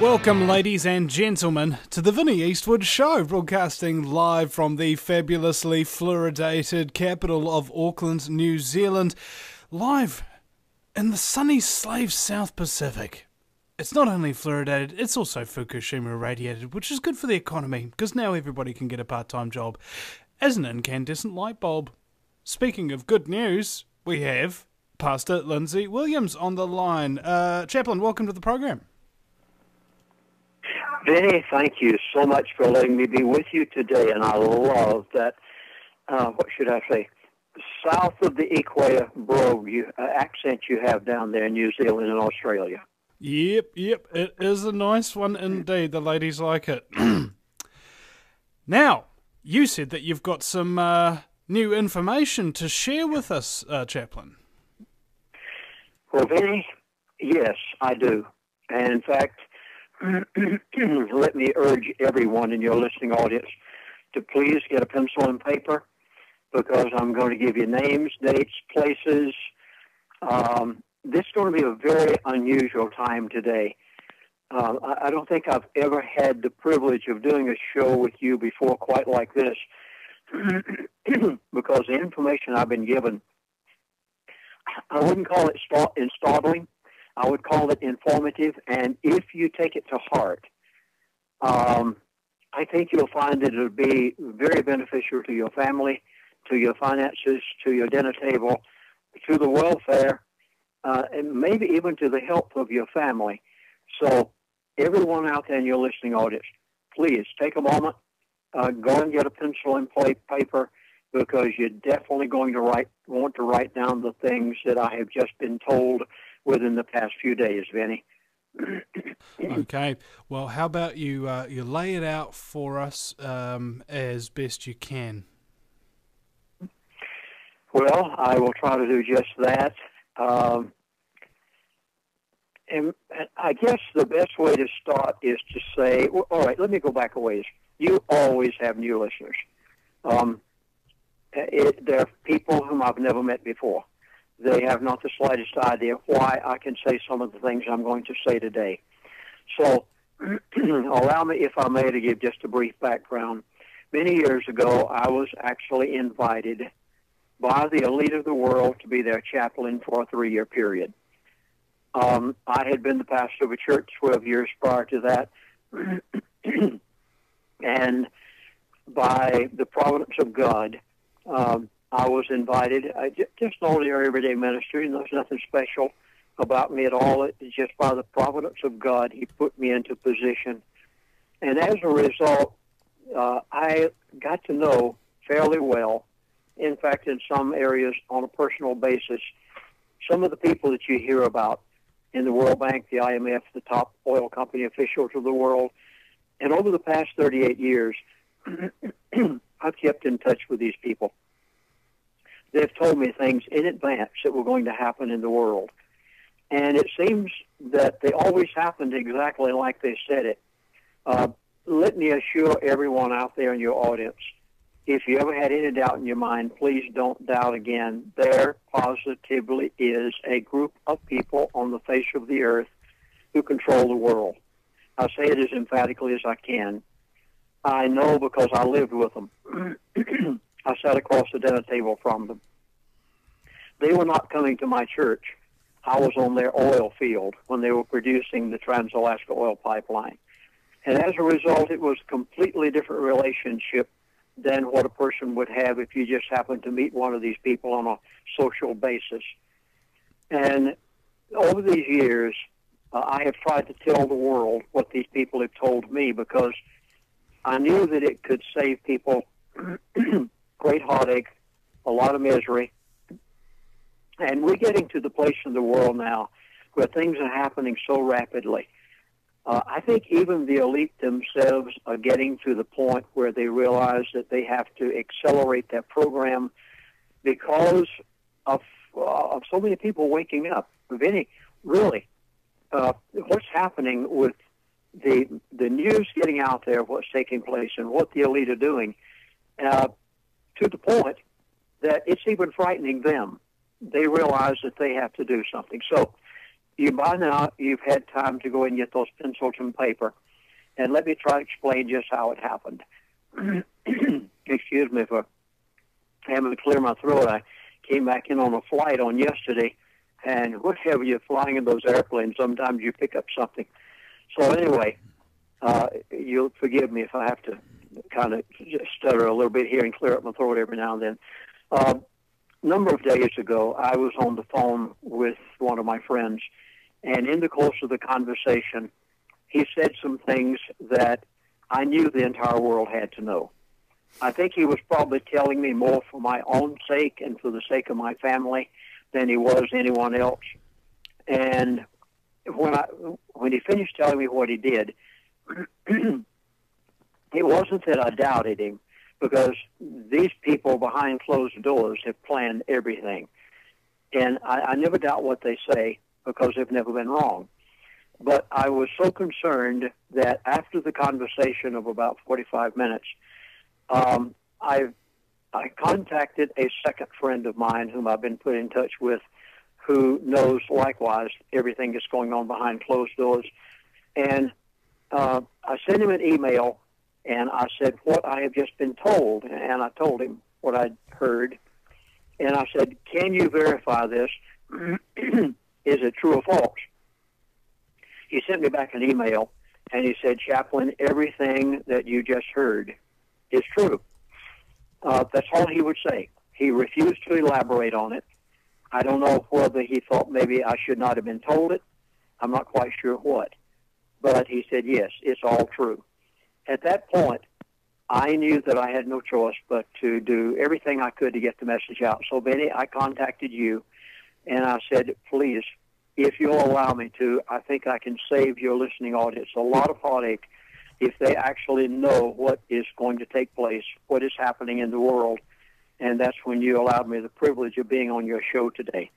Welcome, ladies and gentlemen, to the Vinnie Eastwood Show, broadcasting live from the fabulously fluoridated capital of Auckland, New Zealand, live in the sunny Slave South Pacific. It's not only fluoridated, it's also Fukushima radiated, which is good for the economy, because now everybody can get a part-time job as an incandescent light bulb. Speaking of good news, we have Pastor Lindsey Williams on the line. Chaplain, welcome to the program. Vinny, thank you so much for letting me be with you today, and I love that, what should I say, south of the equator brogue accent you have down there in New Zealand and Australia. Yep, it is a nice one indeed. The ladies like it. Now, you said that you've got some new information to share with us, Chaplain. Well, Vinny, yes, I do. And in fact, let me urge everyone in your listening audience to please get a pencil and paper, because I'm going to give you names, dates, places. This is going to be a very unusual time today. I don't think I've ever had the privilege of doing a show with you before quite like this, because the information I've been given, I wouldn't call it startling. I would call it informative, and if you take it to heart, I think you'll find that it'll be very beneficial to your family, to your finances, to your dinner table, to the welfare, and maybe even to the health of your family. So everyone out there in your listening audience, please take a moment, go and get a pencil and paper, because you're definitely going to want to write down the things that I have just been told within the past few days, Vinny. Okay. Well, how about you lay it out for us as best you can? Well, I will try to do just that. And I guess the best way to start is to say, well, all right, let me go back a ways. You always have new listeners. There are people whom I've never met before. They have not the slightest idea why I can say some of the things I'm going to say today. So allow me, if I may, to give just a brief background. Many years ago, I was actually invited by the elite of the world to be their chaplain for a 3-year period. I had been the pastor of a church 12 years prior to that, and by the providence of God, I was invited, just ordinary everyday ministry, and there's nothing special about me at all. It's just by the providence of God, He put me into position. And as a result, I got to know fairly well, in fact, in some areas on a personal basis, some of the people that you hear about in the World Bank, the IMF, the top oil company officials of the world. And over the past 38 years, I've kept in touch with these people. They've told me things in advance that were going to happen in the world. And it seems that they always happened exactly like they said it. Let me assure everyone out there in your audience, if you ever had any doubt in your mind, please don't doubt again. There positively is a group of people on the face of the earth who control the world. I'll say it as emphatically as I can. I know because I lived with them. I sat across the dinner table from them. They were not coming to my church. I was on their oil field when they were producing the Trans-Alaska Oil Pipeline. And as a result, it was a completely different relationship than what a person would have if you just happened to meet one of these people on a social basis. And over these years, I have tried to tell the world what these people have told me, because I knew that it could save people great heartache, a lot of misery. And we're getting to the place in the world now where things are happening so rapidly. I think even the elite themselves are getting to the point where they realize that they have to accelerate that program because of so many people waking up. Vinny, really, what's happening with the news getting out there, what's taking place, and what the elite are doing, to the point that it's even frightening them. they realize that they have to do something. So by now, you've had time to go and get those pencils and paper. And let me try to explain just how it happened. Excuse me for having to clear my throat. I came back in on a flight on yesterday, and whatever you're flying in those airplanes, sometimes you pick up something. So anyway, you'll forgive me if I have to kind of stutter a little bit here and clear up my throat every now and then. A number of days ago, I was on the phone with one of my friends, and in the course of the conversation, he said some things that I knew the entire world had to know. I think he was probably telling me more for my own sake and for the sake of my family than he was anyone else. And when he finished telling me what he did, it wasn't that I doubted him, because these people behind closed doors have planned everything. And I never doubt what they say, because they've never been wrong. But I was so concerned that after the conversation of about 45 minutes, I contacted a second friend of mine whom I've been put in touch with, who knows likewise everything that's going on behind closed doors. And I sent him an email, and I said what I have just been told, and I told him what I'd heard. And I said, can you verify this? Is it true or false? He sent me back an email, and he said, Chaplain, everything that you just heard is true. That's all he would say. He refused to elaborate on it. I don't know whether he thought maybe I should not have been told it. I'm not quite sure what. But he said, yes, it's all true. At that point, I knew that I had no choice but to do everything I could to get the message out. So, Benny, I contacted you, and I said, please, if you'll allow me to, I think I can save your listening audience a lot of heartache if they actually know what is going to take place, what is happening in the world. And that's when you allowed me the privilege of being on your show today.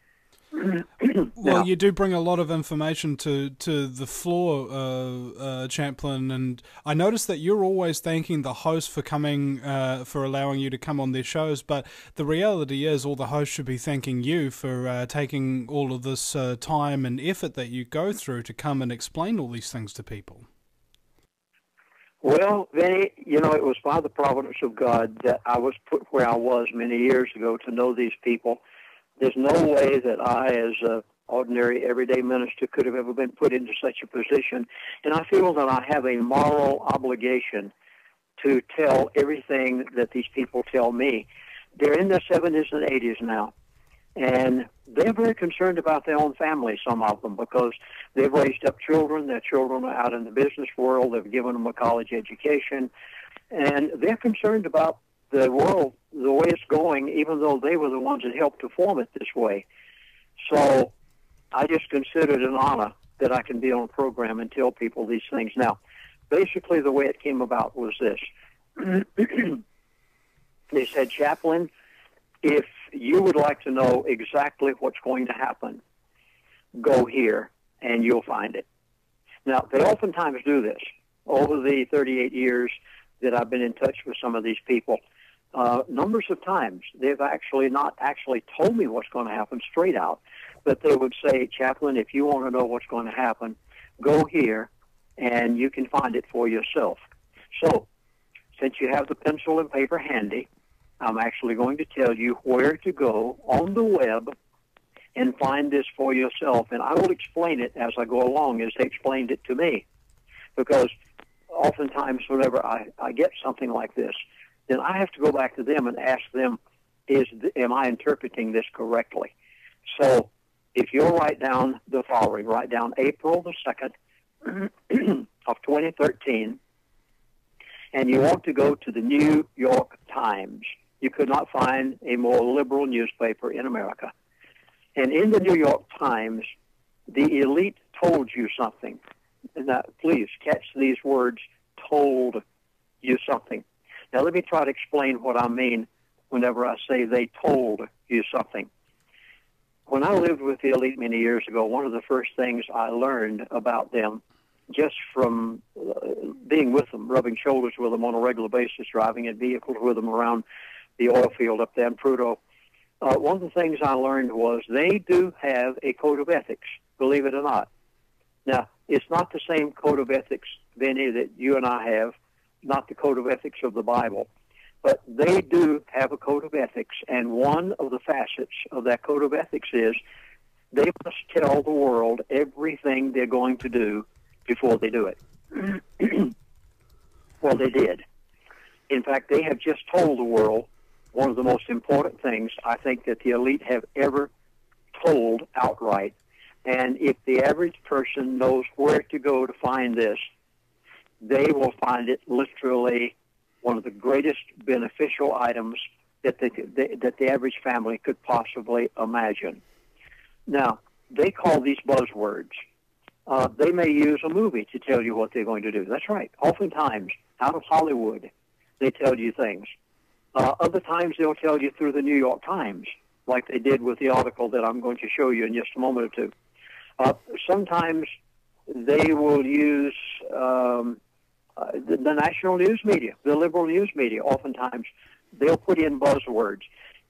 Well, you do bring a lot of information to the floor, Chaplain, and I noticed that you're always thanking the host for coming, for allowing you to come on their shows, but the reality is all the hosts should be thanking you for taking all of this time and effort that you go through to come and explain all these things to people. Well, Vinny, you know, it was by the providence of God that I was put where I was many years ago to know these people. There's no way that I, as an ordinary, everyday minister, could have ever been put into such a position. And I feel that I have a moral obligation to tell everything that these people tell me. They're in their 70s and 80s now, and they're very concerned about their own families, some of them, because they've raised up children. Their children are out in the business world. They've given them a college education, and they're concerned about the world, the way it's going, even though they were the ones that helped to form it this way. So I just consider it an honor that I can be on a program and tell people these things. Now, basically the way it came about was this. They said, Chaplain, if you would like to know exactly what's going to happen, go here and you'll find it. Now, they oftentimes do this. Over the 38 years that I've been in touch with some of these people, numbers of times they've actually not told me what's going to happen straight out, but they would say, Chaplain, if you want to know what's going to happen, go here and you can find it for yourself. So, since you have the pencil and paper handy, I'm actually going to tell you where to go on the web and find this for yourself. And I will explain it as I go along, as they explained it to me. Because oftentimes whenever I get something like this, then I have to go back to them and ask them, am I interpreting this correctly? So if you'll write down the following, write down April the 2nd of 2013, and you want to go to the New York Times. You could not find a more liberal newspaper in America. And in the New York Times, the elite told you something. Now, please catch these words, told you something. Now, let me try to explain what I mean whenever I say they told you something. When I lived with the elite many years ago, one of the first things I learned about them, just from being with them, rubbing shoulders with them on a regular basis, driving in vehicles with them around the oil field up there in Prudhoe, one of the things I learned was they do have a code of ethics, believe it or not. Now, it's not the same code of ethics, Vinny, that you and I have, not the code of ethics of the Bible, but they do have a code of ethics, and one of the facets of that code of ethics is they must tell the world everything they're going to do before they do it. Well, they did. In fact, they have just told the world one of the most important things I think that the elite have ever told outright. And if the average person knows where to go to find this, they will find it literally one of the greatest beneficial items that the average family could possibly imagine. Now, they call these buzzwords. They may use a movie to tell you what they're going to do. That's right. Oftentimes, out of Hollywood, they tell you things. Other times, they'll tell you through the New York Times, like they did with the article that I'm going to show you in just a moment or two. Sometimes they will use the national news media, the liberal news media. Oftentimes, they'll put in buzzwords.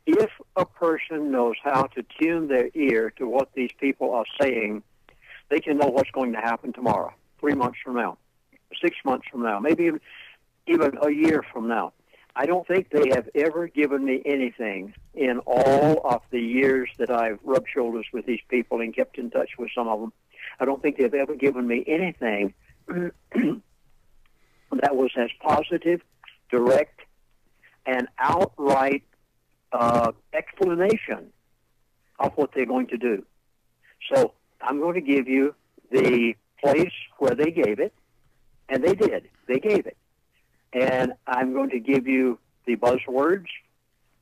If a person knows how to tune their ear to what these people are saying, they can know what's going to happen tomorrow, 3 months from now, 6 months from now, maybe even a year from now. I don't think they have ever given me anything in all of the years that I've rubbed shoulders with these people and kept in touch with some of them. I don't think they've ever given me anything that was as positive, direct, and outright explanation of what they're going to do. So I'm going to give you the place where they gave it, and they did. They gave it. And I'm going to give you the buzzwords,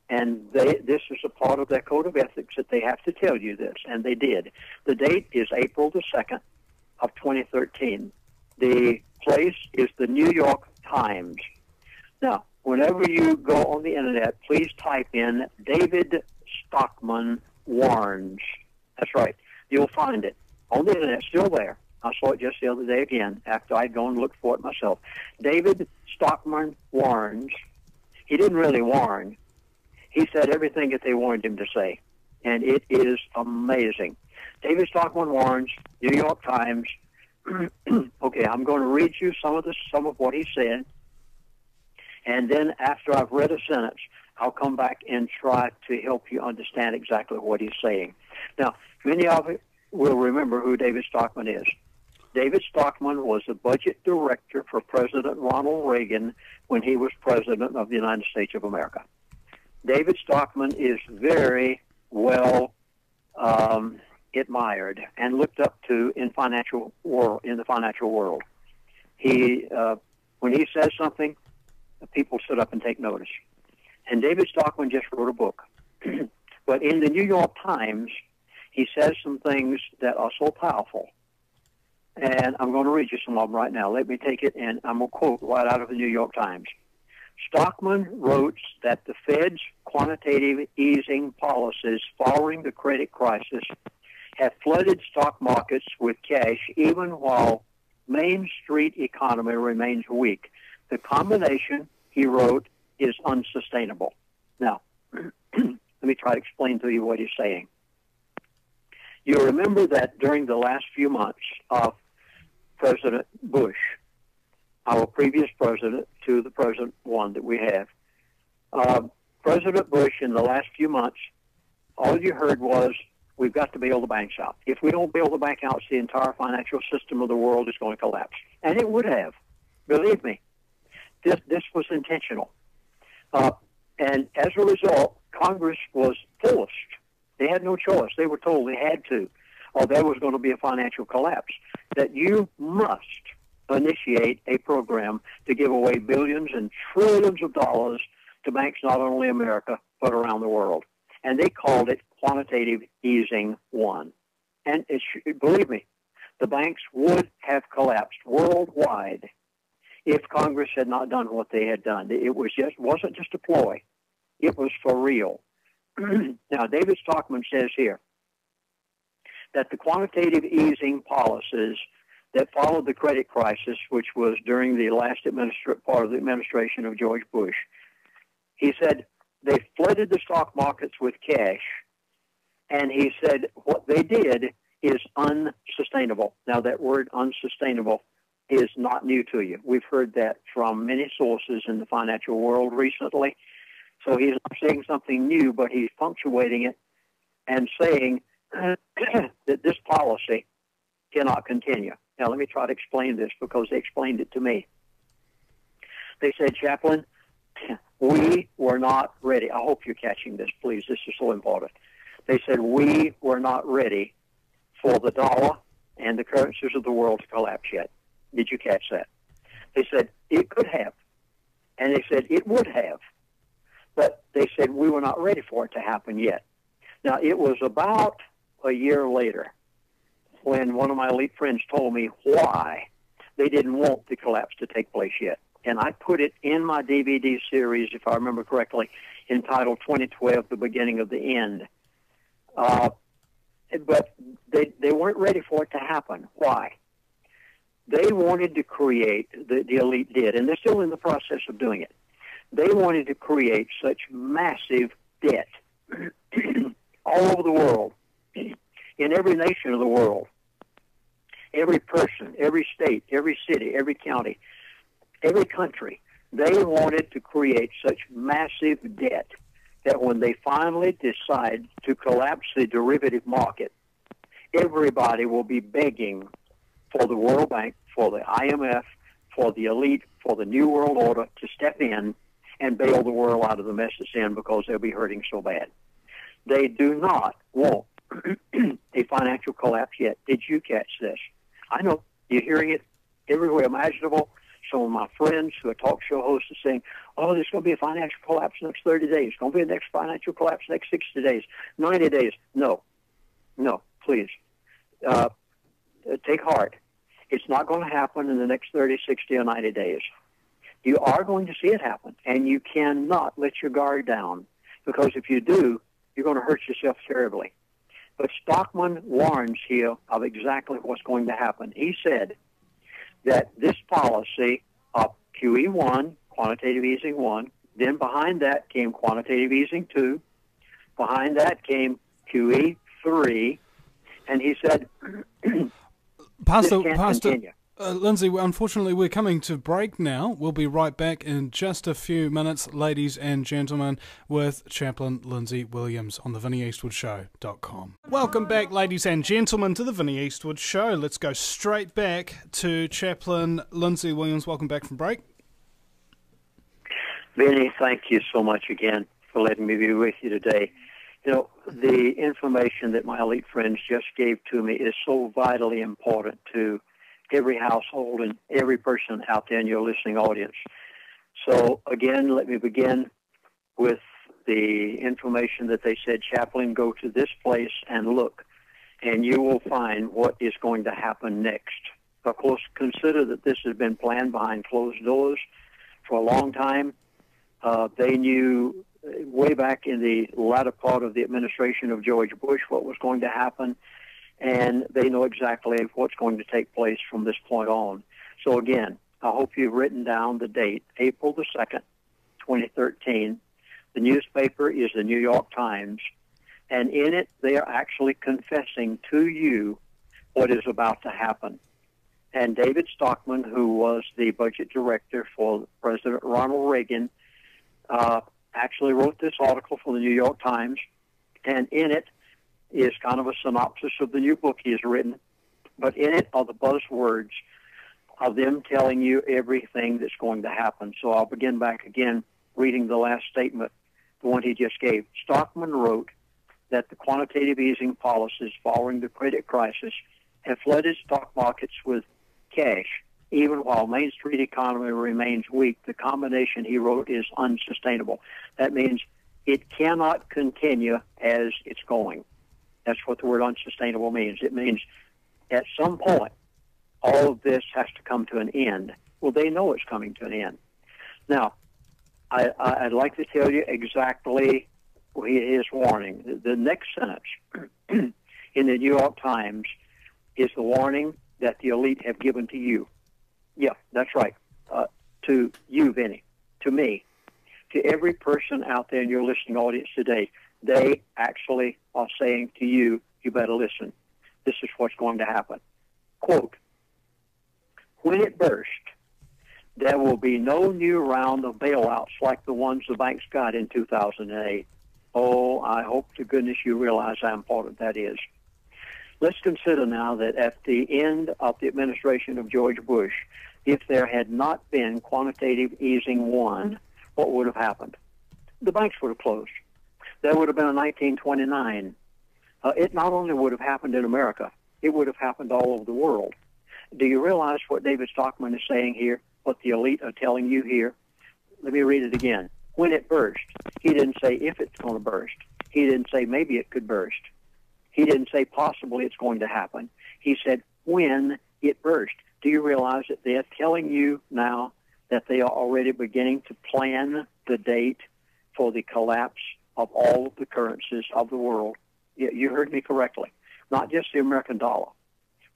and this is a part of their code of ethics that they have to tell you this, and they did. The date is April the 2nd of 2013. The place is the New York Times. Now, whenever you go on the Internet, please type in David Stockman warns. That's right. You'll find it on the Internet, still there. I saw it just the other day again after I'd gone and looked for it myself. David Stockman warns. He didn't really warn. He said everything that they wanted him to say, and it is amazing. David Stockman warns, New York Times. Okay, I'm going to read you some of what he said, and then after I've read a sentence, I'll come back and try to help you understand exactly what he's saying. Now, many of you will remember who David Stockman is. David Stockman was the budget director for President Ronald Reagan when he was president of the United States of America. David Stockman is very well admired and looked up to in the financial world. He, when he says something, people sit up and take notice. And David Stockman just wrote a book. But in the New York Times, he says some things that are so powerful. And I'm going to read you some of them right now. Let me take it, and I'm going to quote right out of the New York Times. Stockman wrote that the Fed's quantitative easing policies following the credit crisis have flooded stock markets with cash even while Main Street economy remains weak. The combination, he wrote, is unsustainable. Now, let me try to explain to you what he's saying. You remember that during the last few months of President Bush, our previous president to the present one that we have, President Bush in the last few months, all you heard was, we've got to bail the banks out. If we don't bail the bank out, the entire financial system of the world is going to collapse. And it would have. Believe me. This was intentional. And as a result, Congress was forced. They had no choice. They were told they had to, or there was going to be a financial collapse, that you must initiate a program to give away billions and trillions of dollars to banks not only in America, but around the world. And they called it Quantitative Easing 1. And believe me, the banks would have collapsed worldwide if Congress had not done what they had done. It wasn't just a ploy. It was for real. Now, David Stockman says here that the quantitative easing policies that followed the credit crisis, which was during the last part of the administration of George Bush, he said They flooded the stock markets with cash, and he said what they did is unsustainable. Now, that word unsustainable is not new to you. We've heard that from many sources in the financial world recently. So he's not saying something new, but he's punctuating it and saying that this policy cannot continue. Now, let me try to explain this because they explained it to me. They said, Chaplain, we were not ready. I hope you're catching this, please. This is so important. They said, we were not ready for the dollar and the currencies of the world to collapse yet. Did you catch that? They said, it could have. And they said, it would have. But they said, we were not ready for it to happen yet. Now, it was about a year later when one of my elite friends told me why they didn't want the collapse to take place yet. And I put it in my DVD series, if I remember correctly, entitled 2012, The Beginning of the End. But they weren't ready for it to happen. Why? They wanted to create, the elite did, and they're still in the process of doing it. They wanted to create such massive debt all over the world, in every nation of the world, every person, every state, every city, every county, every country. They wanted to create such massive debt that when they finally decide to collapse the derivative market, everybody will be begging for the World Bank, for the IMF, for the elite, for the New World Order to step in and bail the world out of the mess it's in because they'll be hurting so bad. They do not want a financial collapse yet. Did you catch this? I know you're hearing it everywhere imaginable. Some of my friends who are talk show hosts are saying, oh, there's going to be a financial collapse next 30 days. It's going to be a next financial collapse next 60 days, 90 days. No, please. Take heart. It's not going to happen in the next 30, 60, or 90 days. You are going to see it happen, and you cannot let your guard down, because if you do, you're going to hurt yourself terribly. But Stockman warns here of exactly what's going to happen. He said that this policy of QE1, quantitative easing 1, then behind that came quantitative easing 2, behind that came QE3, and he said, Pastor continue. Lindsey, unfortunately, we're coming to break now. We'll be right back in just a few minutes, ladies and gentlemen, with Chaplain Lindsey Williams on the VinnieEastwoodShow.com. Welcome back, ladies and gentlemen, to the Vinnie Eastwood Show. Let's go straight back to Chaplain Lindsey Williams. Welcome back from break. Vinnie, thank you so much again for letting me be with you today. You know, the information that my elite friends just gave to me is so vitally important to every household and every person out there in your listening audience. So, again, let me begin with the information that they said, Chaplain, go to this place and look, and you will find what is going to happen next. Of course, consider that this has been planned behind closed doors for a long time. They knew way back in the latter part of the administration of George Bush what was going to happen, and they know exactly what's going to take place from this point on. So again, I hope you've written down the date, April the 2nd, 2013. The newspaper is the New York Times, and in it they are actually confessing to you what is about to happen. And David Stockman, who was the budget director for President Ronald Reagan, actually wrote this article for the New York Times, and in it is kind of a synopsis of the new book he has written, but in it are the buzzwords of them telling you everything that's going to happen. So I'll begin back again reading the last statement, the one he just gave. Stockman wrote that the quantitative easing policies following the credit crisis have flooded stock markets with cash. Even while Main Street economy remains weak, the combination, he wrote, is unsustainable. That means it cannot continue as it's going. That's what the word unsustainable means. It means at some point, all of this has to come to an end. Well, they know it's coming to an end. Now, I'd like to tell you exactly his warning. The next sentence in the New York Times is the warning that the elite have given to you. Yeah, that's right. To you, Vinny, to me. to every person out there in your listening audience today, they actually are saying to you, you better listen. This is what's going to happen. Quote, when it bursts, there will be no new round of bailouts like the ones the banks got in 2008. Oh, I hope to goodness you realize how important that is. Let's consider now that at the end of the administration of George Bush, if there had not been quantitative easing one, what would have happened? The banks would have closed. There would have been a 1929. It not only would have happened in America, it would have happened all over the world. Do you realize what David Stockman is saying here, what the elite are telling you here? Let me read it again. When it burst, he didn't say if it's going to burst. He didn't say maybe it could burst. He didn't say possibly it's going to happen. He said when it burst. Do you realize that they're telling you now that they are already beginning to plan the date for the collapse of all of the currencies of the world? You heard me correctly. Not just the American dollar.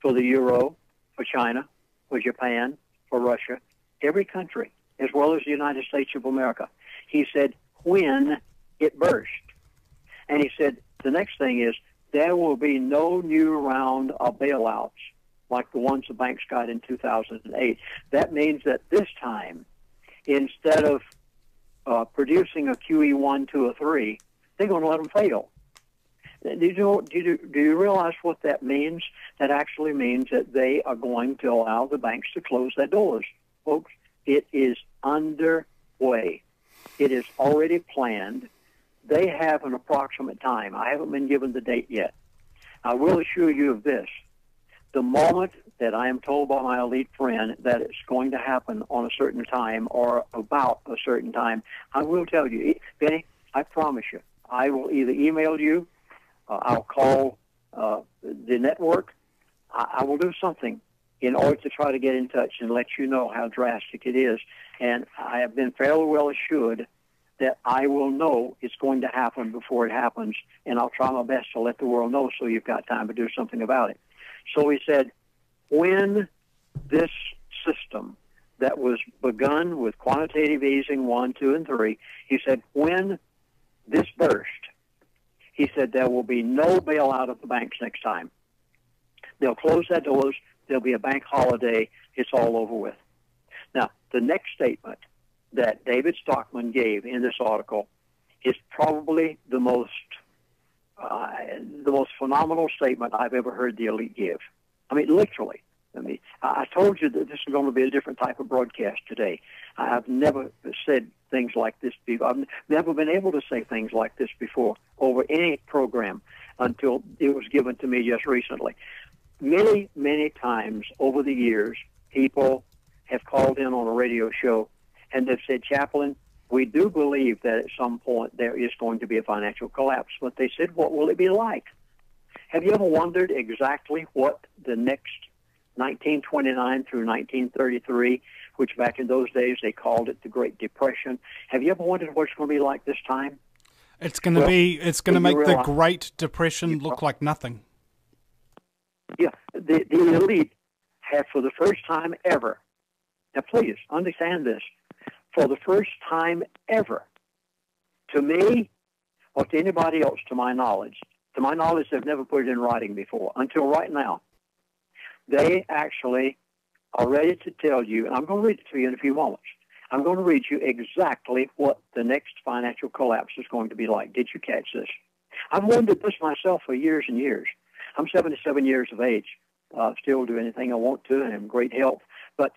For the euro, for China, for Japan, for Russia, every country, as well as the United States of America. He said, when it burst. And he said, the next thing is, there will be no new round of bailouts like the ones the banks got in 2008. That means that this time, instead of producing a QE1, 2, or 3, they're going to let them fail. Do you realize what that means? That actually means that they are going to allow the banks to close their doors. Folks, it is underway. It is already planned. They have an approximate time. I haven't been given the date yet. I will assure you of this. The moment that I am told by my elite friend that it's going to happen on a certain time or about a certain time, I will tell you. Benny, I promise you, I will either email you, I'll call the network, I will do something in order to try to get in touch and let you know how drastic it is. And I have been fairly well assured that I will know it's going to happen before it happens, and I'll try my best to let the world know so you've got time to do something about it. So he said, when this system that was begun with quantitative easing 1, 2, and 3, he said, when this burst, he said there will be no bailout of the banks next time. They'll close their doors. There'll be a bank holiday. It's all over with. Now, the next statement that David Stockman gave in this article is probably the most phenomenal statement I've ever heard the elite give. I mean, literally. I told you that this is going to be a different type of broadcast today. I've never said things like this before. I've never been able to say things like this before over any program until it was given to me just recently. Many, many times over the years, people have called in on a radio show and they've said, Chaplain, we do believe that at some point there is going to be a financial collapse. But they said, what will it be like? Have you ever wondered exactly what the next 1929 through 1933, which back in those days they called it the Great Depression, have you ever wondered what it's going to be like this time? It's going to make the Great Depression look like nothing. Yeah, the elite have for the first time ever, now please understand this, for the first time ever, to me or to anybody else to my knowledge, they've never put it in writing before, until right now. They actually are ready to tell you, and I'm going to read it to you in a few moments. I'm going to read you exactly what the next financial collapse is going to be like. Did you catch this? I've wondered this myself for years and years. I'm 77 years of age. Still do anything I want to, and I'm in great health. But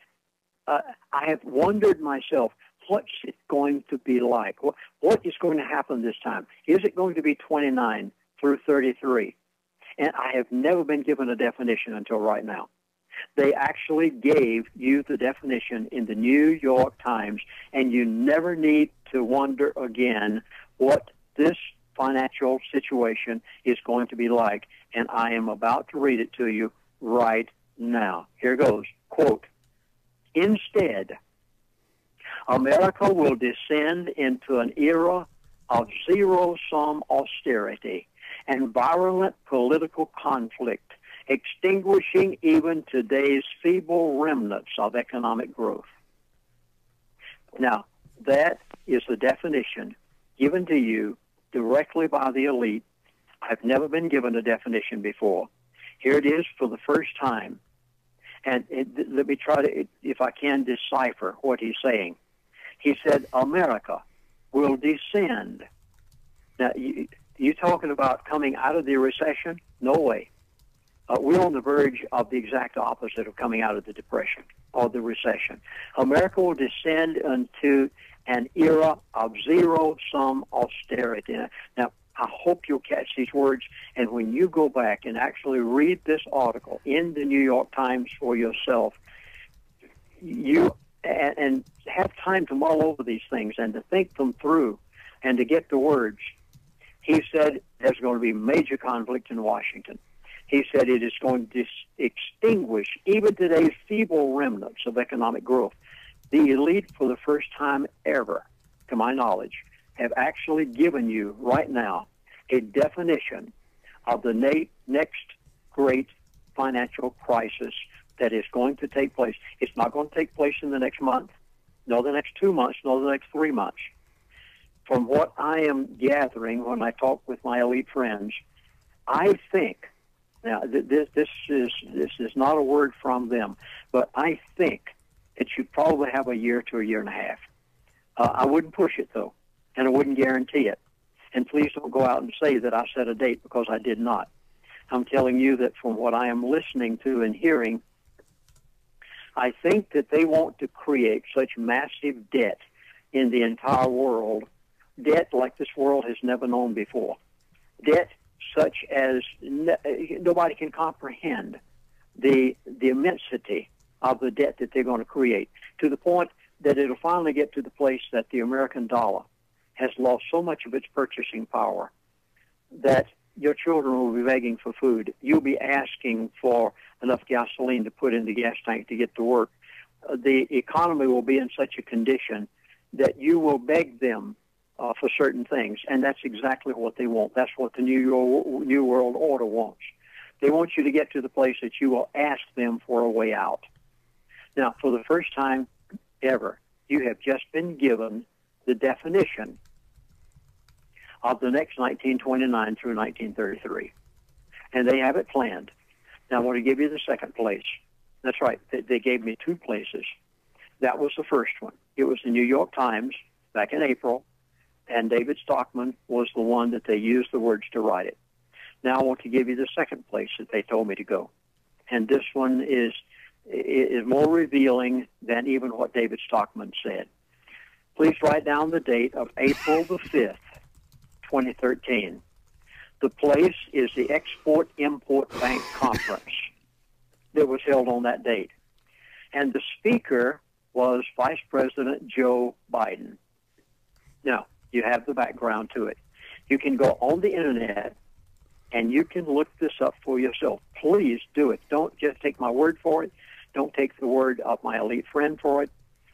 I have wondered myself, what's it going to be like? What is going to happen this time? Is it going to be 29 through 33? And I have never been given a definition until right now. They actually gave you the definition in the New York Times, and you never need to wonder again what this financial situation is going to be like. And I am about to read it to you right now. Here goes. Quote, instead, America will descend into an era of zero-sum austerity and violent political conflict, extinguishing even today's feeble remnants of economic growth. Now, That is the definition given to you directly by the elite. I've never been given a definition before. Here it is for the first time. And let me try to, if I can, decipher what he's saying. He said, America will descend. Now, you talking about coming out of the recession? No way. We're on the verge of the exact opposite of coming out of the depression or the recession. America will descend into an era of zero-sum austerity. Now, I hope you'll catch these words, and when you go back and actually read this article in the New York Times for yourself, you and have time to mull over these things and to think them through and to get the words. He said there's going to be major conflict in Washington. He said it is going to extinguish even today's feeble remnants of economic growth. The elite, for the first time ever, to my knowledge, have actually given you right now a definition of the next great financial crisis that is going to take place. It's not going to take place in the next month, nor the next 2 months, nor the next 3 months. From what I am gathering when I talk with my elite friends, I think, now this is not a word from them, but I think it should probably have a year to a year and a half. I wouldn't push it, though, and I wouldn't guarantee it. And please don't go out and say that I set a date, because I did not. I'm telling you that from what I am listening to and hearing, I think that they want to create such massive debt in the entire world, debt like this world has never known before, debt such as nobody can comprehend the immensity of the debt that they're going to create, to the point that it'll finally get to the place that the American dollar has lost so much of its purchasing power that your children will be begging for food. You'll be asking for enough gasoline to put in the gas tank to get to work. The economy will be in such a condition that you will beg them for certain things, and that's exactly what they want. That's what the New World Order wants. They want you to get to the place that you will ask them for a way out. Now, for the first time ever, you have just been given the definition of the next 1929 through 1933. And they have it planned. Now, I want to give you the second place. That's right. They gave me 2 places. That was the first one. It was the New York Times back in April, and David Stockman was the one that they used the words to write it. Now, I want to give you the second place that they told me to go. And this one is more revealing than even what David Stockman said. Please write down the date of April the 5th, 2013. The place is the Export-Import Bank Conference that was held on that date. And the speaker was Vice President Joe Biden. Now, you have the background to it. You can go on the Internet and you can look this up for yourself. Please do it. Don't just take my word for it. Don't take the word of my elite friend for it.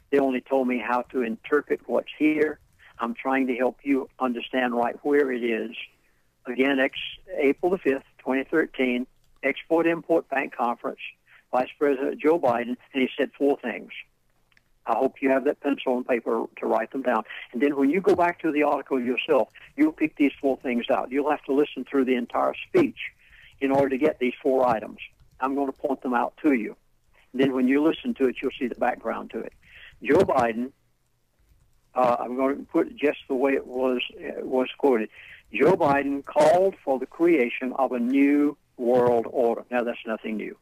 They only told me how to interpret what's here. I'm trying to help you understand right where it is. Again, April the 5th, 2013, Export-Import Bank Conference, Vice President Joe Biden, and he said 4 things. I hope you have that pencil and paper to write them down. And then when you go back to the article yourself, you'll pick these 4 things out. You'll have to listen through the entire speech in order to get these 4 items. I'm going to point them out to you. And then when you listen to it, you'll see the background to it. Joe Biden, I'm going to put it just the way it was quoted. Joe Biden called for the creation of a new world order. Now, that's nothing new.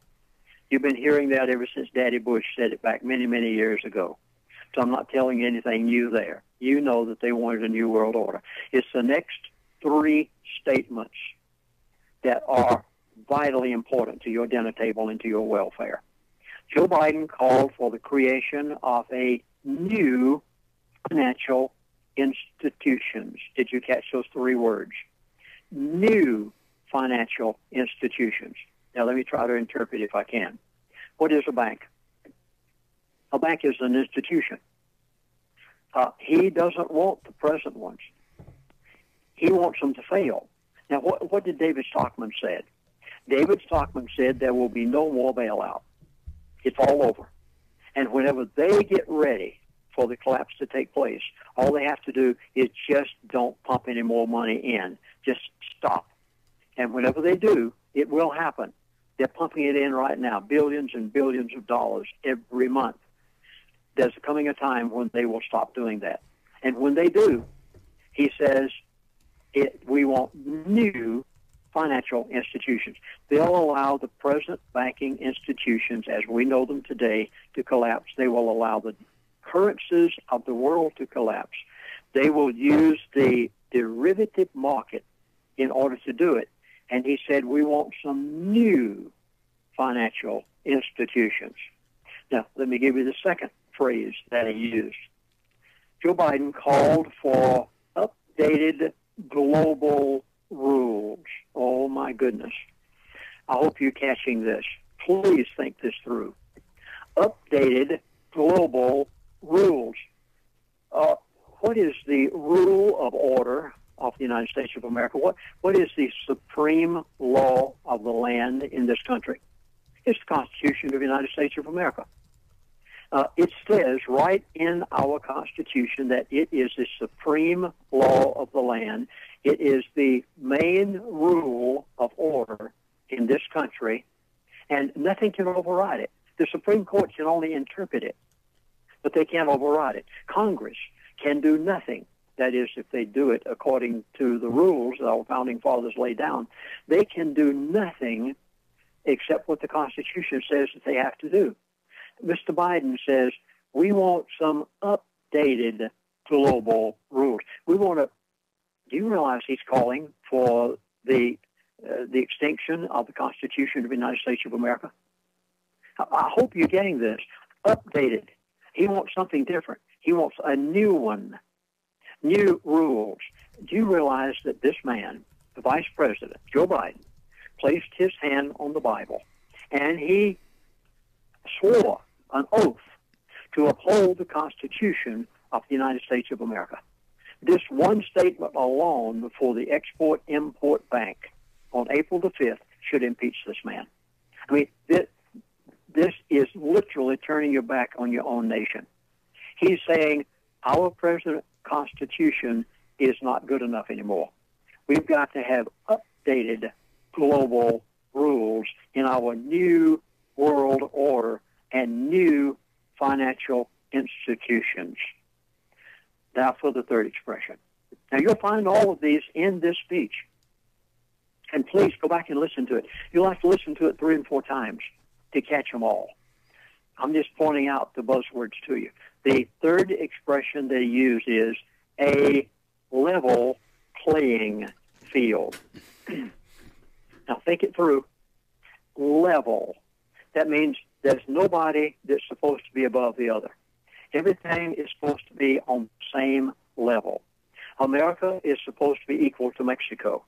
You've been hearing that ever since Daddy Bush said it back many, many years ago. So I'm not telling you anything new there. You know that they wanted a new world order. It's the next 3 statements that are vitally important to your dinner table and to your welfare. Joe Biden called for the creation of a new financial institutions. Did you catch those 3 words? New financial institutions. Now, let me try to interpret if I can. What is a bank? A bank is an institution. He doesn't want the present ones. He wants them to fail. Now, what did David Stockman say? David Stockman said there will be no more bailout. It's all over. And whenever they get ready for the collapse to take place. All they have to do is just don't pump any more money in. Just stop. And whenever they do, it will happen. They're pumping it in right now, billions and billions of dollars every month. There's coming a time when they will stop doing that. And when they do, he says, we want new financial institutions. They'll allow the present banking institutions, as we know them today, to collapse. They will allow the currencies of the world to collapse. They will use the derivative market in order to do it. And he said, we want some new financial institutions. Now, let me give you the second phrase that he used. Joe Biden called for updated global rules. Oh, my goodness. I hope you're catching this. Please think this through. Updated global rules. What is the rule of order of the United States of America? What is the supreme law of the land in this country? It's the Constitution of the United States of America. It says right in our Constitution that it is the supreme law of the land. It is the main rule of order in this country, and nothing can override it. The Supreme Court can only interpret it, but they can't override it. Congress can do nothing. That is, if they do it according to the rules that our founding fathers laid down, they can do nothing except what the Constitution says that they have to do. Mr. Biden says, we want some updated global rules. We want to, do you realize he's calling for the extinction of the Constitution of the United States of America? I hope you're getting this. Updated. He wants something different. He wants a new one. New rules. Do you realize that this man, the Vice President, Joe Biden, placed his hand on the Bible, and he swore an oath to uphold the Constitution of the United States of America. This one statement alone before the Export-Import Bank on April the 5th should impeach this man. I mean, this is literally turning your back on your own nation. He's saying our present Constitution is not good enough anymore. We've got to have updated global rules in our new world order and new financial institutions. Now for the third expression. Now you'll find all of these in this speech. And please go back and listen to it. You'll have to listen to it 3 and 4 times to catch them all. I'm just pointing out the buzzwords to you. The third expression they use is a level playing field. Now think it through. Level. That means there's nobody that's supposed to be above the other. Everything is supposed to be on the same level. America is supposed to be equal to Mexico,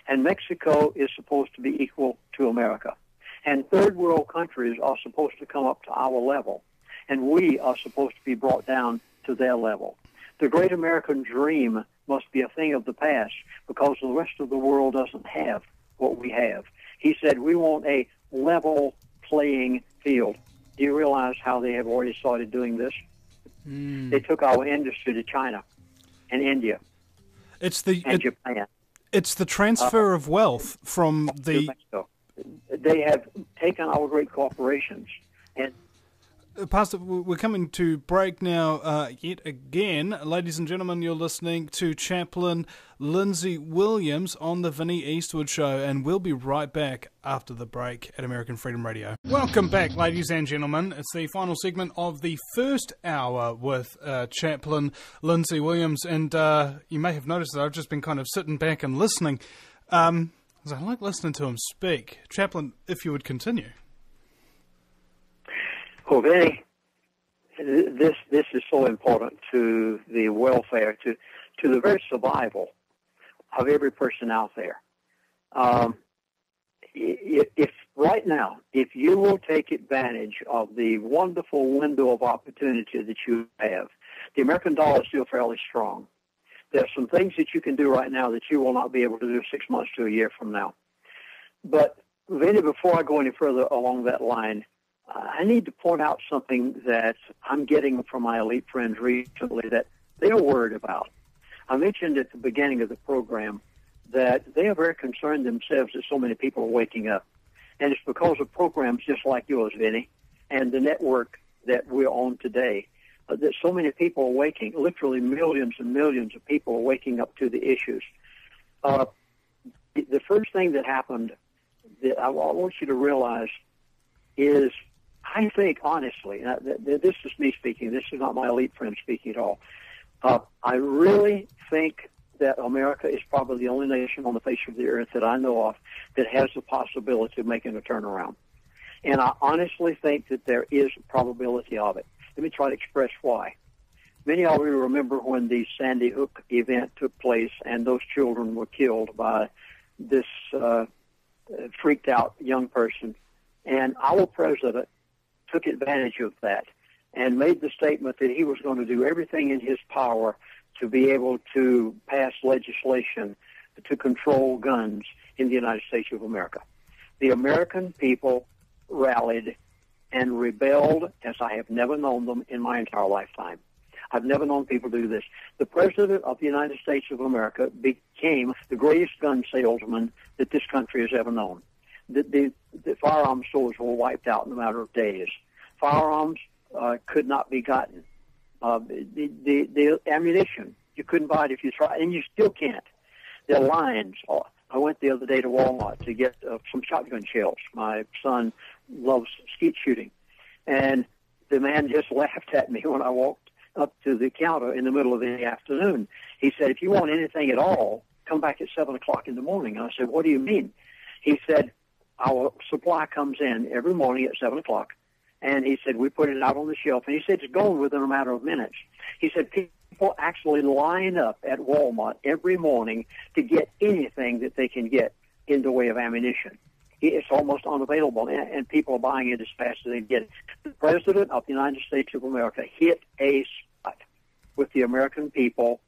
and Mexico is supposed to be equal to America. And third world countries are supposed to come up to our level, and we are supposed to be brought down to their level. The great American dream must be a thing of the past because the rest of the world doesn't have what we have. He said, we want a level playing field. Do you realize how they have already started doing this? They took our industry to China and India and Japan. It's the transfer of wealth from the... They have taken our great corporations and... Pastor, we're coming to break now yet again. Ladies and gentlemen, you're listening to Chaplain Lindsey Williams on the Vinnie Eastwood Show, and we'll be right back after the break at American Freedom Radio. Welcome back, ladies and gentlemen. It's the final segment of the first hour with Chaplain Lindsey Williams, and you may have noticed that I've just been kind of sitting back and listening, because I like listening to him speak. Chaplain, if you would continue. Well, Vinny, this is so important to the welfare, to the very survival of every person out there. If right now, if you will take advantage of the wonderful window of opportunity that you have, the American dollar is still fairly strong. There's some things that you can do right now that you will not be able to do 6 months to a year from now. But, Vinny, before I go any further along that line, I need to point out something that I'm getting from my elite friends recently that they're worried about. I mentioned at the beginning of the program that they are very concerned themselves that so many people are waking up. And it's because of programs just like yours, Vinny, and the network that we're on today, that so many people are waking, literally millions and millions of people are waking up to the issues. The first thing that happened that I want you to realize is, I think, honestly, this is me speaking, this is not my elite friend speaking at all, I really think that America is probably the only nation on the face of the earth that I know of that has the possibility of making a turnaround. And I honestly think that there is a probability of it. Let me try to express why. Many of you remember when the Sandy Hook event took place and those children were killed by this freaked out young person. And our president took advantage of that and made the statement that he was going to do everything in his power to be able to pass legislation to control guns in the United States of America. The American people rallied and rebelled as I have never known them in my entire lifetime. I've never known people do this. The President of the United States of America became the greatest gun salesman that this country has ever known. The firearm stores were wiped out in a matter of days. Firearms could not be gotten. The ammunition, you couldn't buy it if you tried, and you still can't. The lines. I went the other day to Walmart to get some shotgun shells. My son loves skeet shooting. And the man just laughed at me when I walked up to the counter in the middle of the afternoon. He said, if you want anything at all, come back at 7 o'clock in the morning. And I said, what do you mean? He said, our supply comes in every morning at 7 o'clock. And he said, we put it out on the shelf. And he said, it's gone within a matter of minutes. He said, people actually line up at Walmart every morning to get anything that they can get in the way of ammunition. It's almost unavailable, and people are buying it as fast as they get it. The President of the United States of America hit a spot with the American people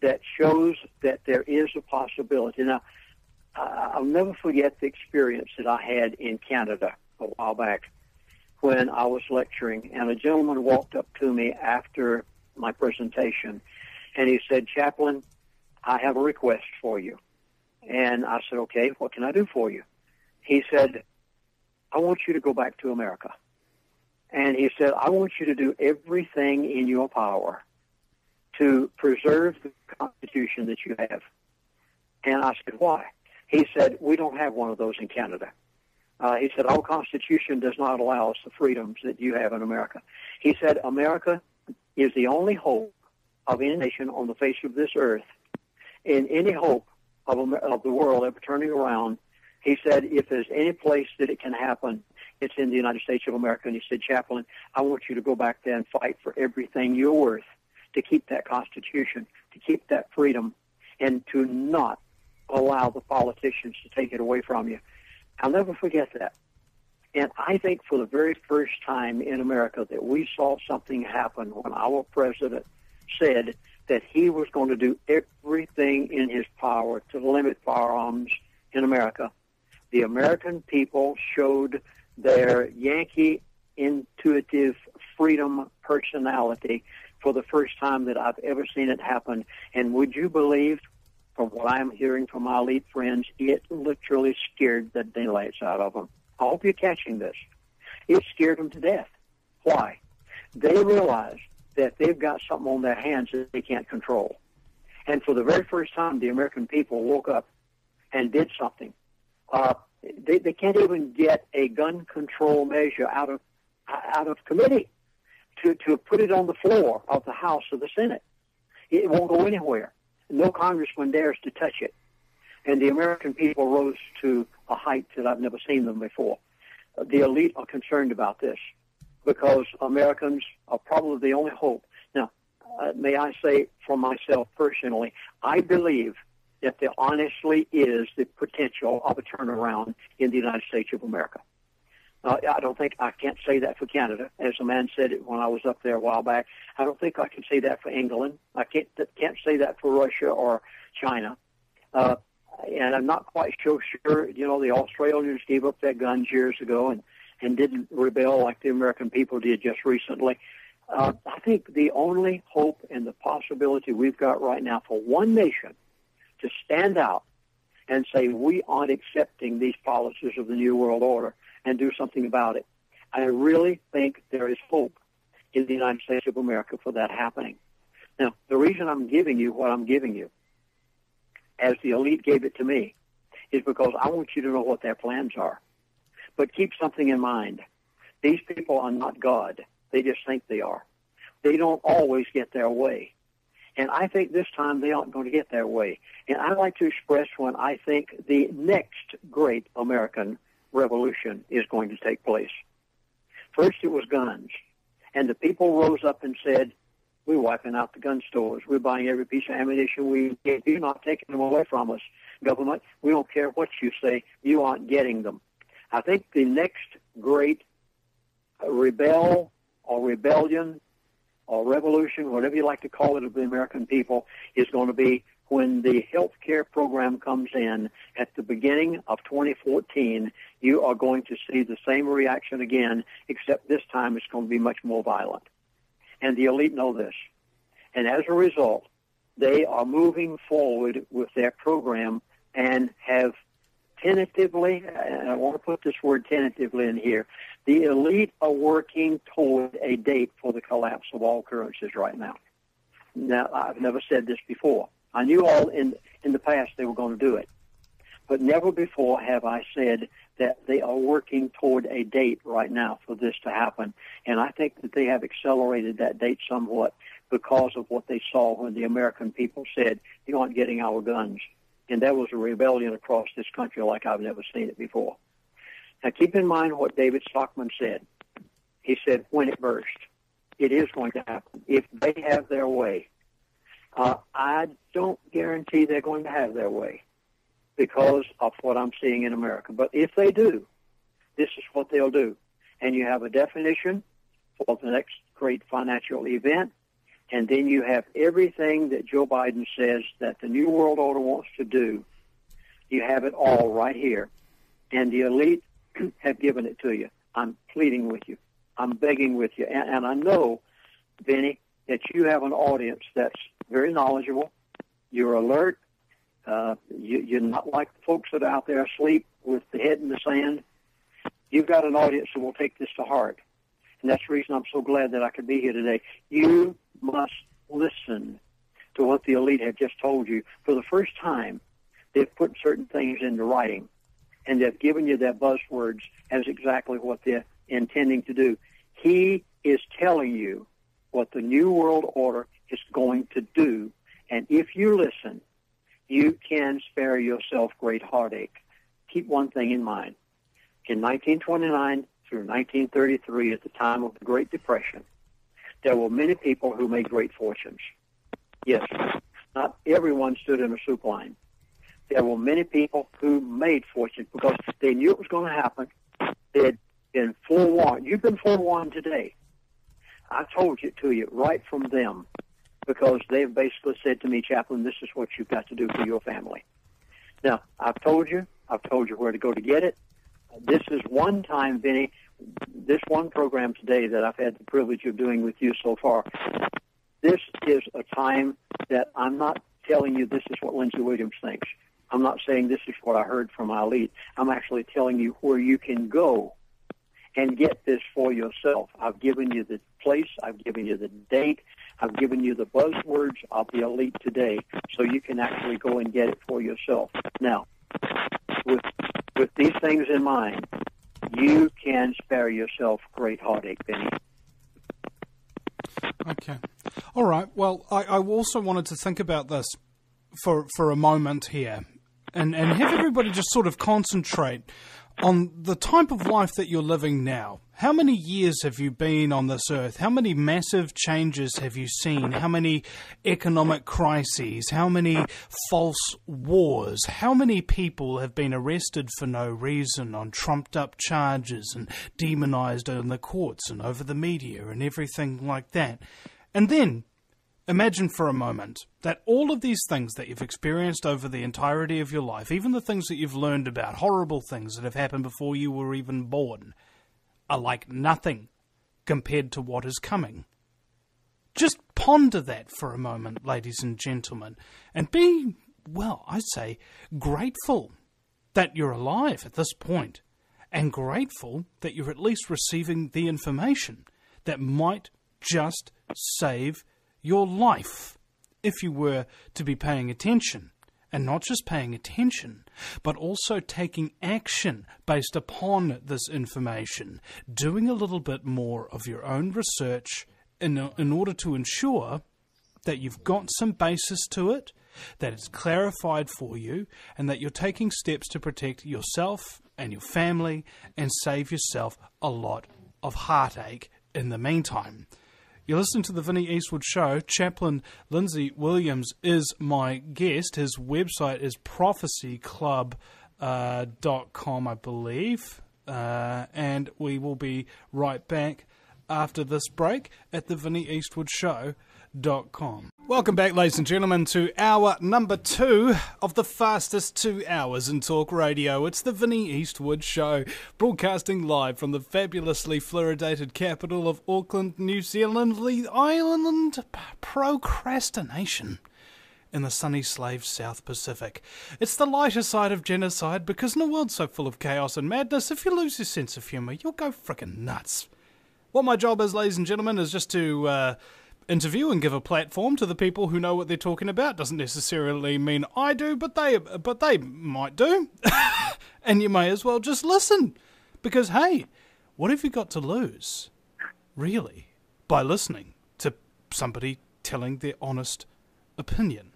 that shows that there is a possibility. Now, I'll never forget the experience that I had in Canada a while back when I was lecturing, and a gentleman walked up to me after my presentation, and he said, Chaplain, I have a request for you. And I said, okay, what can I do for you? He said, I want you to go back to America. And he said, I want you to do everything in your power to preserve the Constitution that you have. And I said, why? He said, we don't have one of those in Canada. He said, our Constitution does not allow us the freedoms that you have in America. He said, America is the only hope of any nation on the face of this earth, in any hope of the world ever turning around. He said, if there's any place that it can happen, it's in the United States of America. And he said, Chaplain, I want you to go back there and fight for everything you're worth to keep that Constitution, to keep that freedom, and to not allow the politicians to take it away from you. I'll never forget that. And I think for the very first time in America that we saw something happen when our president said that he was going to do everything in his power to limit firearms in America. The American people showed their Yankee intuitive freedom personality for the first time that I've ever seen it happen. And would you believe, from what I'm hearing from my elite friends, it literally scared the daylights out of them. I hope you're catching this. It scared them to death. Why? They realize that they've got something on their hands that they can't control. And for the very first time, the American people woke up and did something. They can't even get a gun control measure out of committee to put it on the floor of the House or the Senate. It won't go anywhere. No congressman dares to touch it. And the American people rose to a height that I've never seen them before. The elite are concerned about this because Americans are probably the only hope. Now, may I say for myself personally, I believe that there honestly is the potential of a turnaround in the United States of America. I can't say that for Canada. As a man said it when I was up there a while back, I don't think I can say that for England. I can't say that for Russia or China. And I'm not quite so sure, the Australians gave up their guns years ago, and didn't rebel like the American people did just recently. I think the only hope and the possibility we've got right now for one nation to stand out and say we aren't accepting these policies of the New World Order and do something about it. I really think there is hope in the United States of America for that happening. Now, the reason I'm giving you what I'm giving you, as the elite gave it to me, is because I want you to know what their plans are. But keep something in mind. These people are not God. They just think they are. They don't always get their way. And I think this time they aren't going to get their way. And I like to express when I think the next great American revolution is going to take place. First it was guns. And the people rose up and said, we're wiping out the gun stores. We're buying every piece of ammunition we get. You're not taking them away from us, government. We don't care what you say. You aren't getting them. I think the next great rebellion or revolution, whatever you like to call it, of the American people, is going to be when the health care program comes in at the beginning of 2014. You are going to see the same reaction again, except this time it's going to be much more violent. And the elite know this. And as a result, they are moving forward with their program and have tentatively, and I want to put this word tentatively in here, the elite are working toward a date for the collapse of all currencies right now. Now, I've never said this before. I knew all in the past they were going to do it. But never before have I said that they are working toward a date right now for this to happen. And I think that they have accelerated that date somewhat because of what they saw when the American people said, you aren't getting our guns. And that was a rebellion across this country like I've never seen it before. Now, keep in mind what David Stockman said. He said, when it burst, it is going to happen. If they have their way, I don't guarantee they're going to have their way because of what I'm seeing in America. But if they do, this is what they'll do. And you have a definition for the next great financial event, and then you have everything that Joe Biden says that the New World Order wants to do. You have it all right here. And the elite have given it to you. I'm pleading with you. I'm begging with you. And I know, Benny, that you have an audience that's very knowledgeable. You're alert. You're not like the folks that are out there asleep with the head in the sand. You've got an audience that will take this to heart. And that's the reason I'm so glad that I could be here today. You must listen to what the elite have just told you. For the first time, they've put certain things into writing, and they've given you their buzzwords as exactly what they're intending to do. He is telling you what the New World Order is going to do, and if you listen, you can spare yourself great heartache. Keep one thing in mind. In 1929 through 1933, at the time of the Great Depression, there were many people who made great fortunes. Yes, not everyone stood in a soup line. There were many people who made fortunes because they knew it was going to happen. They had been forewarned. You've been forewarned today. I told it to you right from them because they've basically said to me, Chaplain, this is what you've got to do for your family. Now, I've told you where to go to get it. This is one time, Benny, this one program today that I've had the privilege of doing with you so far. This is a time that I'm not telling you this is what Lindsey Williams thinks. I'm not saying this is what I heard from my elite. I'm actually telling you where you can go and get this for yourself. I've given you the place. I've given you the date. I've given you the buzzwords of the elite today so you can actually go and get it for yourself. Now, with these things in mind, you can spare yourself great heartache, Benny. Okay. All right. Well, I also wanted to think about this for a moment here and have everybody just sort of concentrate on the type of life that you're living now. How many years have you been on this earth? How many massive changes have you seen? How many economic crises? How many false wars? How many people have been arrested for no reason on trumped-up charges and demonized in the courts and over the media and everything like that? And then imagine for a moment that all of these things that you've experienced over the entirety of your life, even the things that you've learned about, horrible things that have happened before you were even born, are like nothing compared to what is coming. Just ponder that for a moment, ladies and gentlemen, and be, well, I say, grateful that you're alive at this point, and grateful that you're at least receiving the information that might just save your life if you were to be paying attention. And not just paying attention, but also taking action based upon this information, doing a little bit more of your own research in order to ensure that you've got some basis to it, that it's clarified for you, and that you're taking steps to protect yourself and your family and save yourself a lot of heartache in the meantime. You're listening to the Vinnie Eastwood Show. Chaplain Lindsey Williams is my guest. His website is prophecyclub.com, I believe. And we will be right back after this break at the VinnieEastwoodShow.com. Welcome back, ladies and gentlemen, to hour number 2 of the fastest 2 hours in talk radio. It's the Vinnie Eastwood Show, broadcasting live from the fabulously fluoridated capital of Auckland, New Zealand, the island procrastination in the sunny slave South Pacific. It's the lighter side of genocide, because in a world so full of chaos and madness, if you lose your sense of humour, you'll go frickin' nuts. What my job is, ladies and gentlemen, is just to interview and give a platform to the people who know what they're talking about. Doesn't necessarily mean I do, but they might do. And you may as well just listen, because hey, what have you got to lose, really, by listening to somebody telling their honest opinion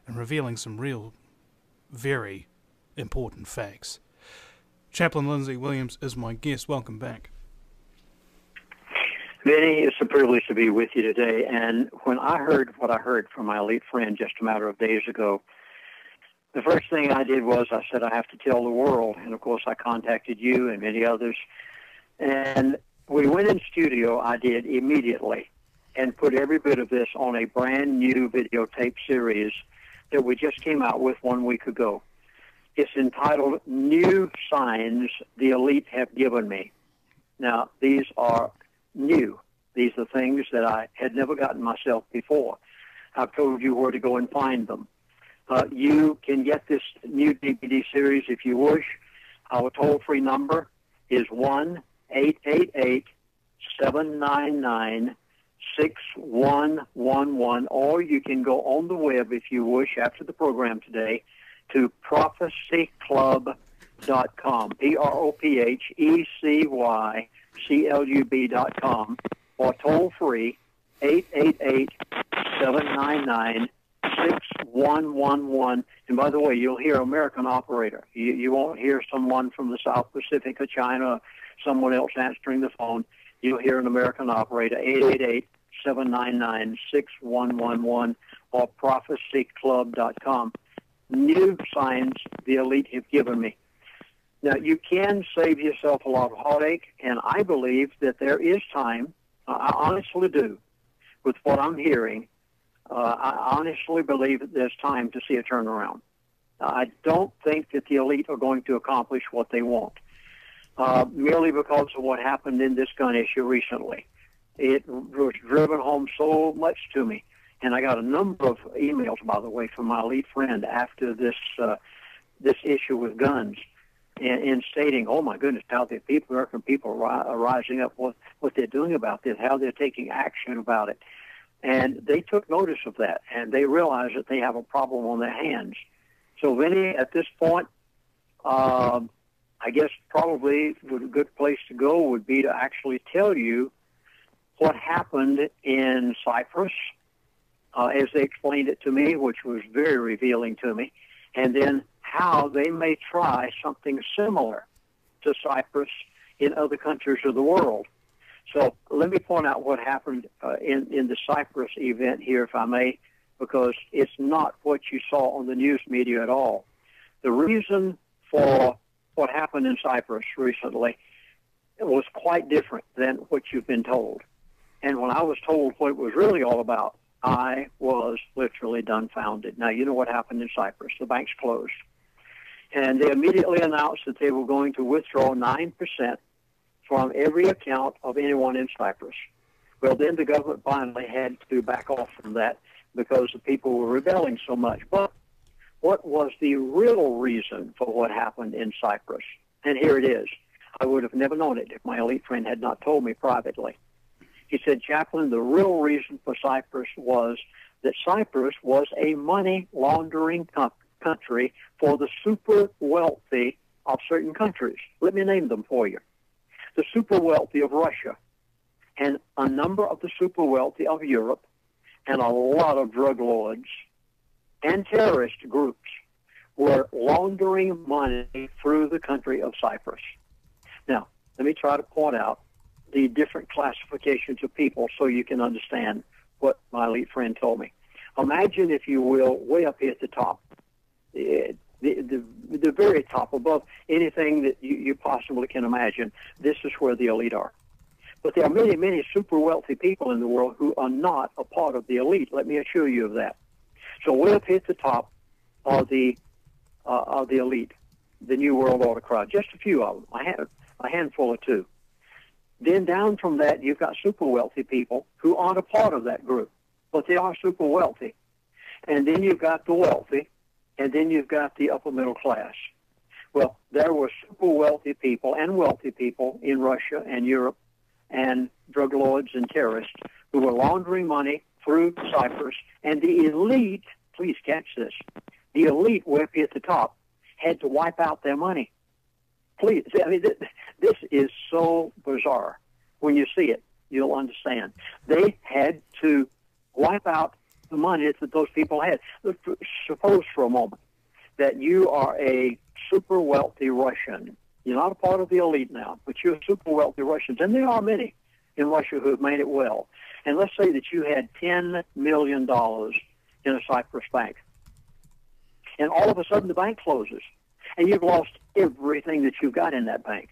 and revealing some real, very important facts? Chaplain Lindsey Williams is my guest. Welcome back. Vinny, it's a privilege to be with you today. And when I heard what I heard from my elite friend just a matter of days ago, the first thing I did was I said, I have to tell the world. And, of course, I contacted you and many others. And we went in studio, I did immediately, and put every bit of this on a brand new videotape series that we just came out with 1 week ago. It's entitled New Signs the Elite Have Given Me. Now, these are new. These are things that I had never gotten myself before. I've told you where to go and find them. You can get this new DVD series if you wish. Our toll-free number is 1-888-799-6111, or you can go on the web if you wish after the program today to prophecyclub.com, prophecyclub.com, or toll free 888-799-6111. And by the way, you'll hear American operator. You won't hear someone from the South Pacific or China, someone else answering the phone. You'll hear an American operator, 888-799-6111, or prophecyclub.com. New signs the elite have given me. Now, you can save yourself a lot of heartache, and I believe that there is time. I honestly do. With what I'm hearing, I honestly believe that there's time to see a turnaround. I don't think that the elite are going to accomplish what they want, merely because of what happened in this gun issue recently. It was driven home so much to me. And I got a number of emails, by the way, from my elite friend after this issue with guns, and stating, oh, my goodness, how the American people are rising up, what they're doing about this, how they're taking action about it. And they took notice of that, and they realized that they have a problem on their hands. So, Vinny, at this point, I guess probably a good place to go would be to actually tell you what happened in Cyprus, as they explained it to me, which was very revealing to me, and then how they may try something similar to Cyprus in other countries of the world. So let me point out what happened in the Cyprus event here, if I may, because it's not what you saw on the news media at all. The reason for what happened in Cyprus recently was quite different than what you've been told. And when I was told what it was really all about, I was literally dumbfounded. Now, you know what happened in Cyprus. The banks closed. And they immediately announced that they were going to withdraw 9% from every account of anyone in Cyprus. Well, then the government finally had to back off from that because the people were rebelling so much. But what was the real reason for what happened in Cyprus? And here it is. I would have never known it if my elite friend had not told me privately. He said, Chaplain, the real reason for Cyprus was that Cyprus was a money laundering country for the super wealthy of certain countries. Let me name them for you. The super wealthy of Russia, and a number of the super wealthy of Europe, and a lot of drug lords and terrorist groups were laundering money through the country of Cyprus. Now, let me try to point out the different classifications of people so you can understand what my elite friend told me. Imagine, if you will, way up here at the top, the very top, above anything that you possibly can imagine. This is where the elite are. But there are many, many super wealthy people in the world who are not a part of the elite. Let me assure you of that. So way up here at the top are the elite, the New World Order crowd. Just a few of them. I have a handful or two. Then down from that, you've got super wealthy people who aren't a part of that group, but they are super wealthy. And then you've got the wealthy, and then you've got the upper middle class. Well, there were super wealthy people and wealthy people in Russia and Europe and drug lords and terrorists who were laundering money through Cyprus. And the elite, please catch this, the elite way up here at the top had to wipe out their money. Please, I mean, this is so bizarre. When you see it, you'll understand. They had to wipe out the money that those people had. Suppose for a moment that you are a super wealthy Russian. You're not a part of the elite now, but you're super wealthy Russians, and there are many in Russia who have made it well. And let's say that you had $10 million in a Cyprus bank, and all of a sudden the bank closes, and you've lost everything that you've got in that bank.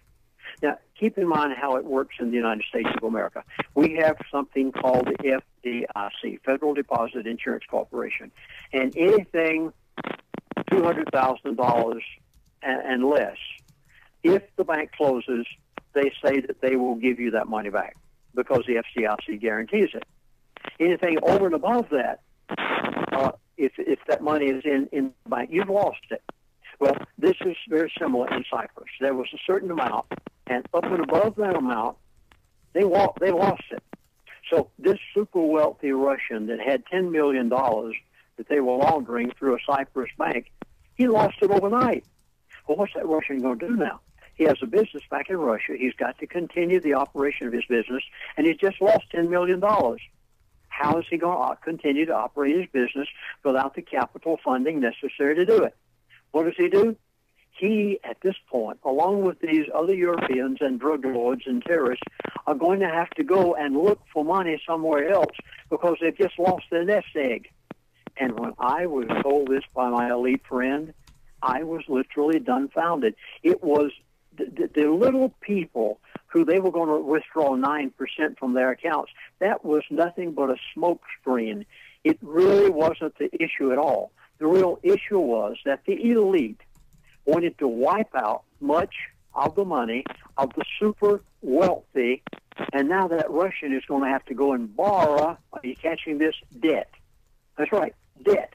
Now, keep in mind how it works in the United States of America. We have something called the FDIC, Federal Deposit Insurance Corporation, and anything $200,000 and less, if the bank closes, they say that they will give you that money back because the FDIC guarantees it. Anything over and above that, if that money is in the bank, you've lost it. Well, this is very similar in Cyprus. There was a certain amount, and up and above that amount, they lost it. So this super wealthy Russian that had $10 million that they were laundering through a Cyprus bank, he lost it overnight. Well, what's that Russian going to do now? He has a business back in Russia. He's got to continue the operation of his business, and he's just lost $10 million. How is he going to continue to operate his business without the capital funding necessary to do it? What does he do? He, at this point, along with these other Europeans and drug lords and terrorists, are going to have to go and look for money somewhere else because they've just lost their nest egg. And when I was told this by my elite friend, I was literally dumbfounded. It was the little people who they were going to withdraw 9% from their accounts. That was nothing but a smoke screen. It really wasn't the issue at all. The real issue was that the elite wanted to wipe out much of the money of the super wealthy, and now that Russian is going to have to go and borrow, are you catching this, debt? That's right, debt.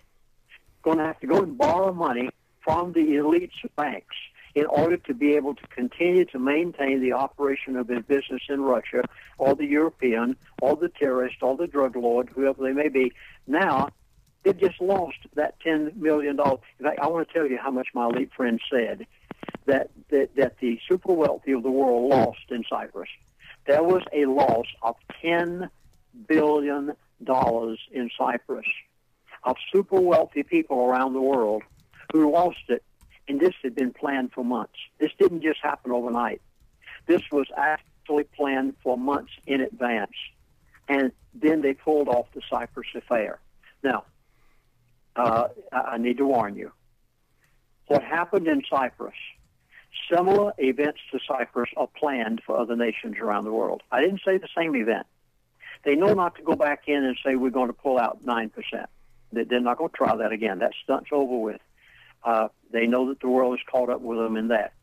Going to have to go and borrow money from the elite's banks in order to be able to continue to maintain the operation of their business in Russia, or the European, or the terrorist, or the drug lord, whoever they may be. Now, they've just lost that $10 million. In fact, I want to tell you how much my elite friend said that the super wealthy of the world lost in Cyprus. There was a loss of $10 billion in Cyprus of super wealthy people around the world who lost it, and this had been planned for months. This didn't just happen overnight. This was actually planned for months in advance, and then they pulled off the Cyprus affair. Now, I need to warn you. What happened in Cyprus, similar events to Cyprus are planned for other nations around the world. I didn't say the same event. They know not to go back in and say we're going to pull out 9%. They're not going to try that again. That stunt's over with. They know that the world is caught up with them in that.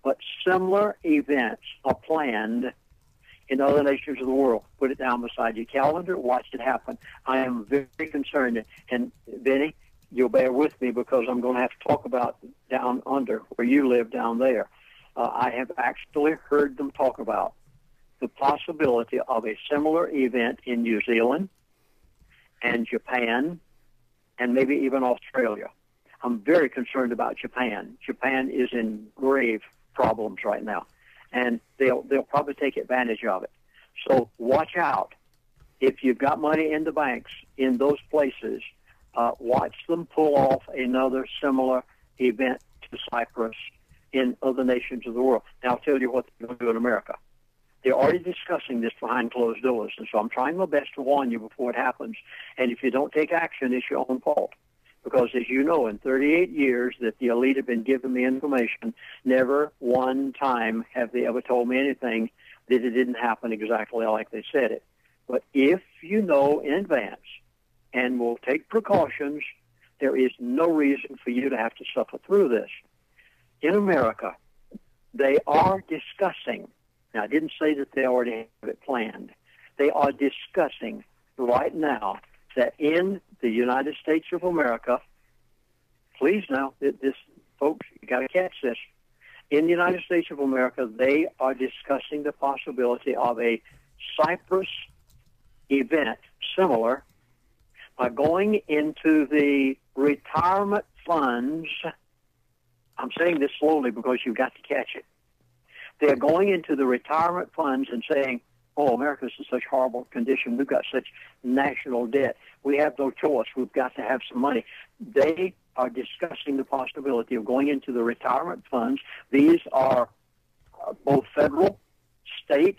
but similar events are planned in other nations of the world. Put it down beside your calendar. Watch it happen. I am very concerned. And, Benny, you'll bear with me because I'm going to have to talk about down under, where you live down there. I have actually heard them talk about the possibility of a similar event in New Zealand and Japan and maybe even Australia. I'm very concerned about Japan. Japan is in grave problems right now, and they'll probably take advantage of it. So watch out. If you've got money in the banks in those places, watch them pull off another similar event to Cyprus in other nations of the world. Now, I'll tell you what they're going to do in America. They're already discussing this behind closed doors, and so I'm trying my best to warn you before it happens. And if you don't take action, it's your own fault. Because, as you know, in 38 years that the elite have been giving me information, never one time have they ever told me anything that it didn't happen exactly like they said it. But if you know in advance and will take precautions, there is no reason for you to have to suffer through this. In America, they are discussing, now I didn't say that they already have it planned, they are discussing right now that in the United States of America, please now, this, folks, you got to catch this. In the United States of America, they are discussing the possibility of a Cyprus event similar by going into the retirement funds. I'm saying this slowly because you've got to catch it. They're going into the retirement funds and saying, oh, America's in such horrible condition. We've got such national debt. We have no choice. We've got to have some money. They are discussing the possibility of going into the retirement funds. These are both federal, state,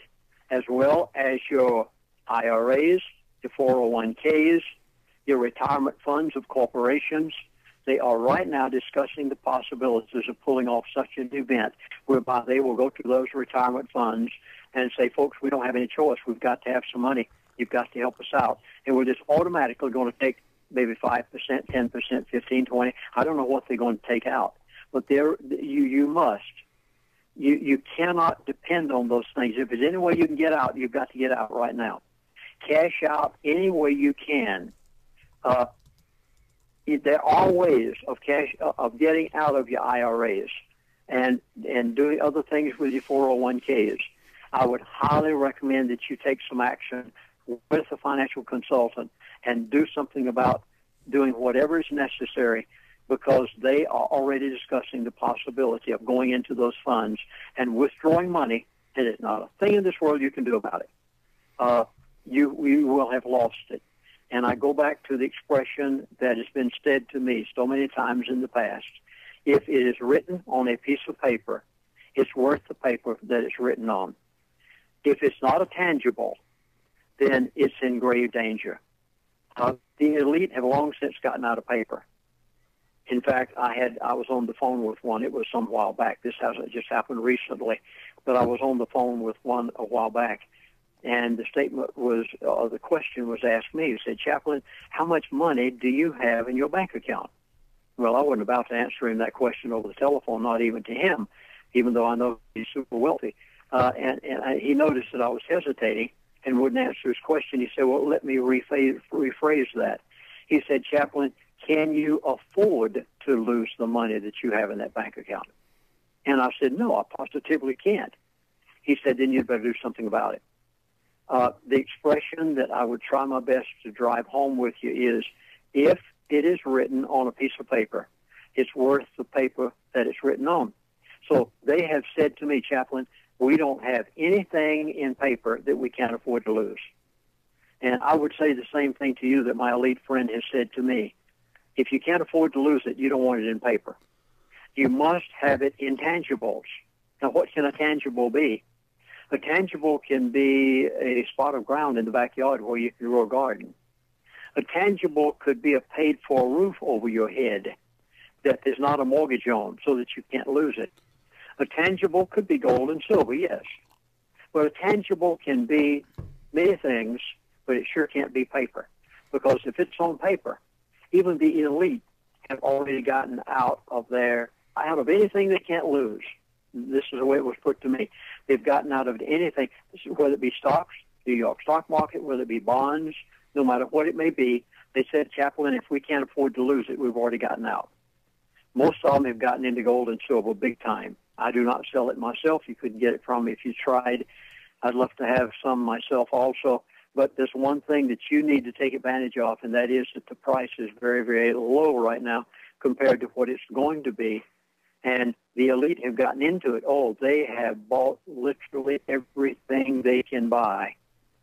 as well as your IRAs, your 401ks, your retirement funds of corporations. They are right now discussing the possibilities of pulling off such an event whereby they will go to those retirement funds and say, folks, we don't have any choice. We've got to have some money. You've got to help us out. And we're just automatically going to take maybe 5%, 10%, 15, 20. I don't know what they're going to take out. But you must. You cannot depend on those things. If there's any way you can get out, you've got to get out right now. Cash out any way you can. There are ways of getting out of your IRAs and doing other things with your 401ks. I would highly recommend that you take some action with a financial consultant and do something about doing whatever is necessary, because they are already discussing the possibility of going into those funds and withdrawing money, and there's not a thing in this world you can do about it. You will have lost it. And I go back to the expression that has been said to me so many times in the past. If it is written on a piece of paper, it's worth the paper that it's written on. If it's not a tangible, then it's in grave danger. The elite have long since gotten out of paper. In fact, I was on the phone with one. It was some while back. This hasn't just happened recently, but I was on the phone with one a while back. And the statement was, the question was asked me. He said, Chaplain, how much money do you have in your bank account? Well, I wasn't about to answer him that question over the telephone, not even to him, even though I know he's super wealthy. And he noticed that I was hesitating and wouldn't answer his question. He said, well, let me rephrase that. He said, Chaplain, can you afford to lose the money that you have in that bank account? And I said, no, I positively can't. He said, then you'd better do something about it. The expression that I would try my best to drive home with you is, if it is written on a piece of paper, it's worth the paper that it's written on. So they have said to me, Chaplain, we don't have anything in paper that we can't afford to lose. And I would say the same thing to you that my elite friend has said to me. If you can't afford to lose it, you don't want it in paper. You must have it in tangibles. Now, what can a tangible be? A tangible can be a spot of ground in the backyard where you can grow a garden. A tangible could be a paid-for roof over your head that there's not a mortgage on, so that you can't lose it. A tangible could be gold and silver, yes. But a tangible can be many things, but it sure can't be paper. Because if it's on paper, even the elite have already gotten out of anything they can't lose. This is the way it was put to me. They've gotten out of anything, whether it be stocks, New York stock market, whether it be bonds, no matter what it may be. They said, Chaplain, if we can't afford to lose it, we've already gotten out. Most of them have gotten into gold and silver big time. I do not sell it myself. You couldn't get it from me if you tried. I'd love to have some myself also. But there's one thing that you need to take advantage of, and that is that the price is very, very low right now compared to what it's going to be. And the elite have gotten into it. Oh, they have bought literally everything they can buy.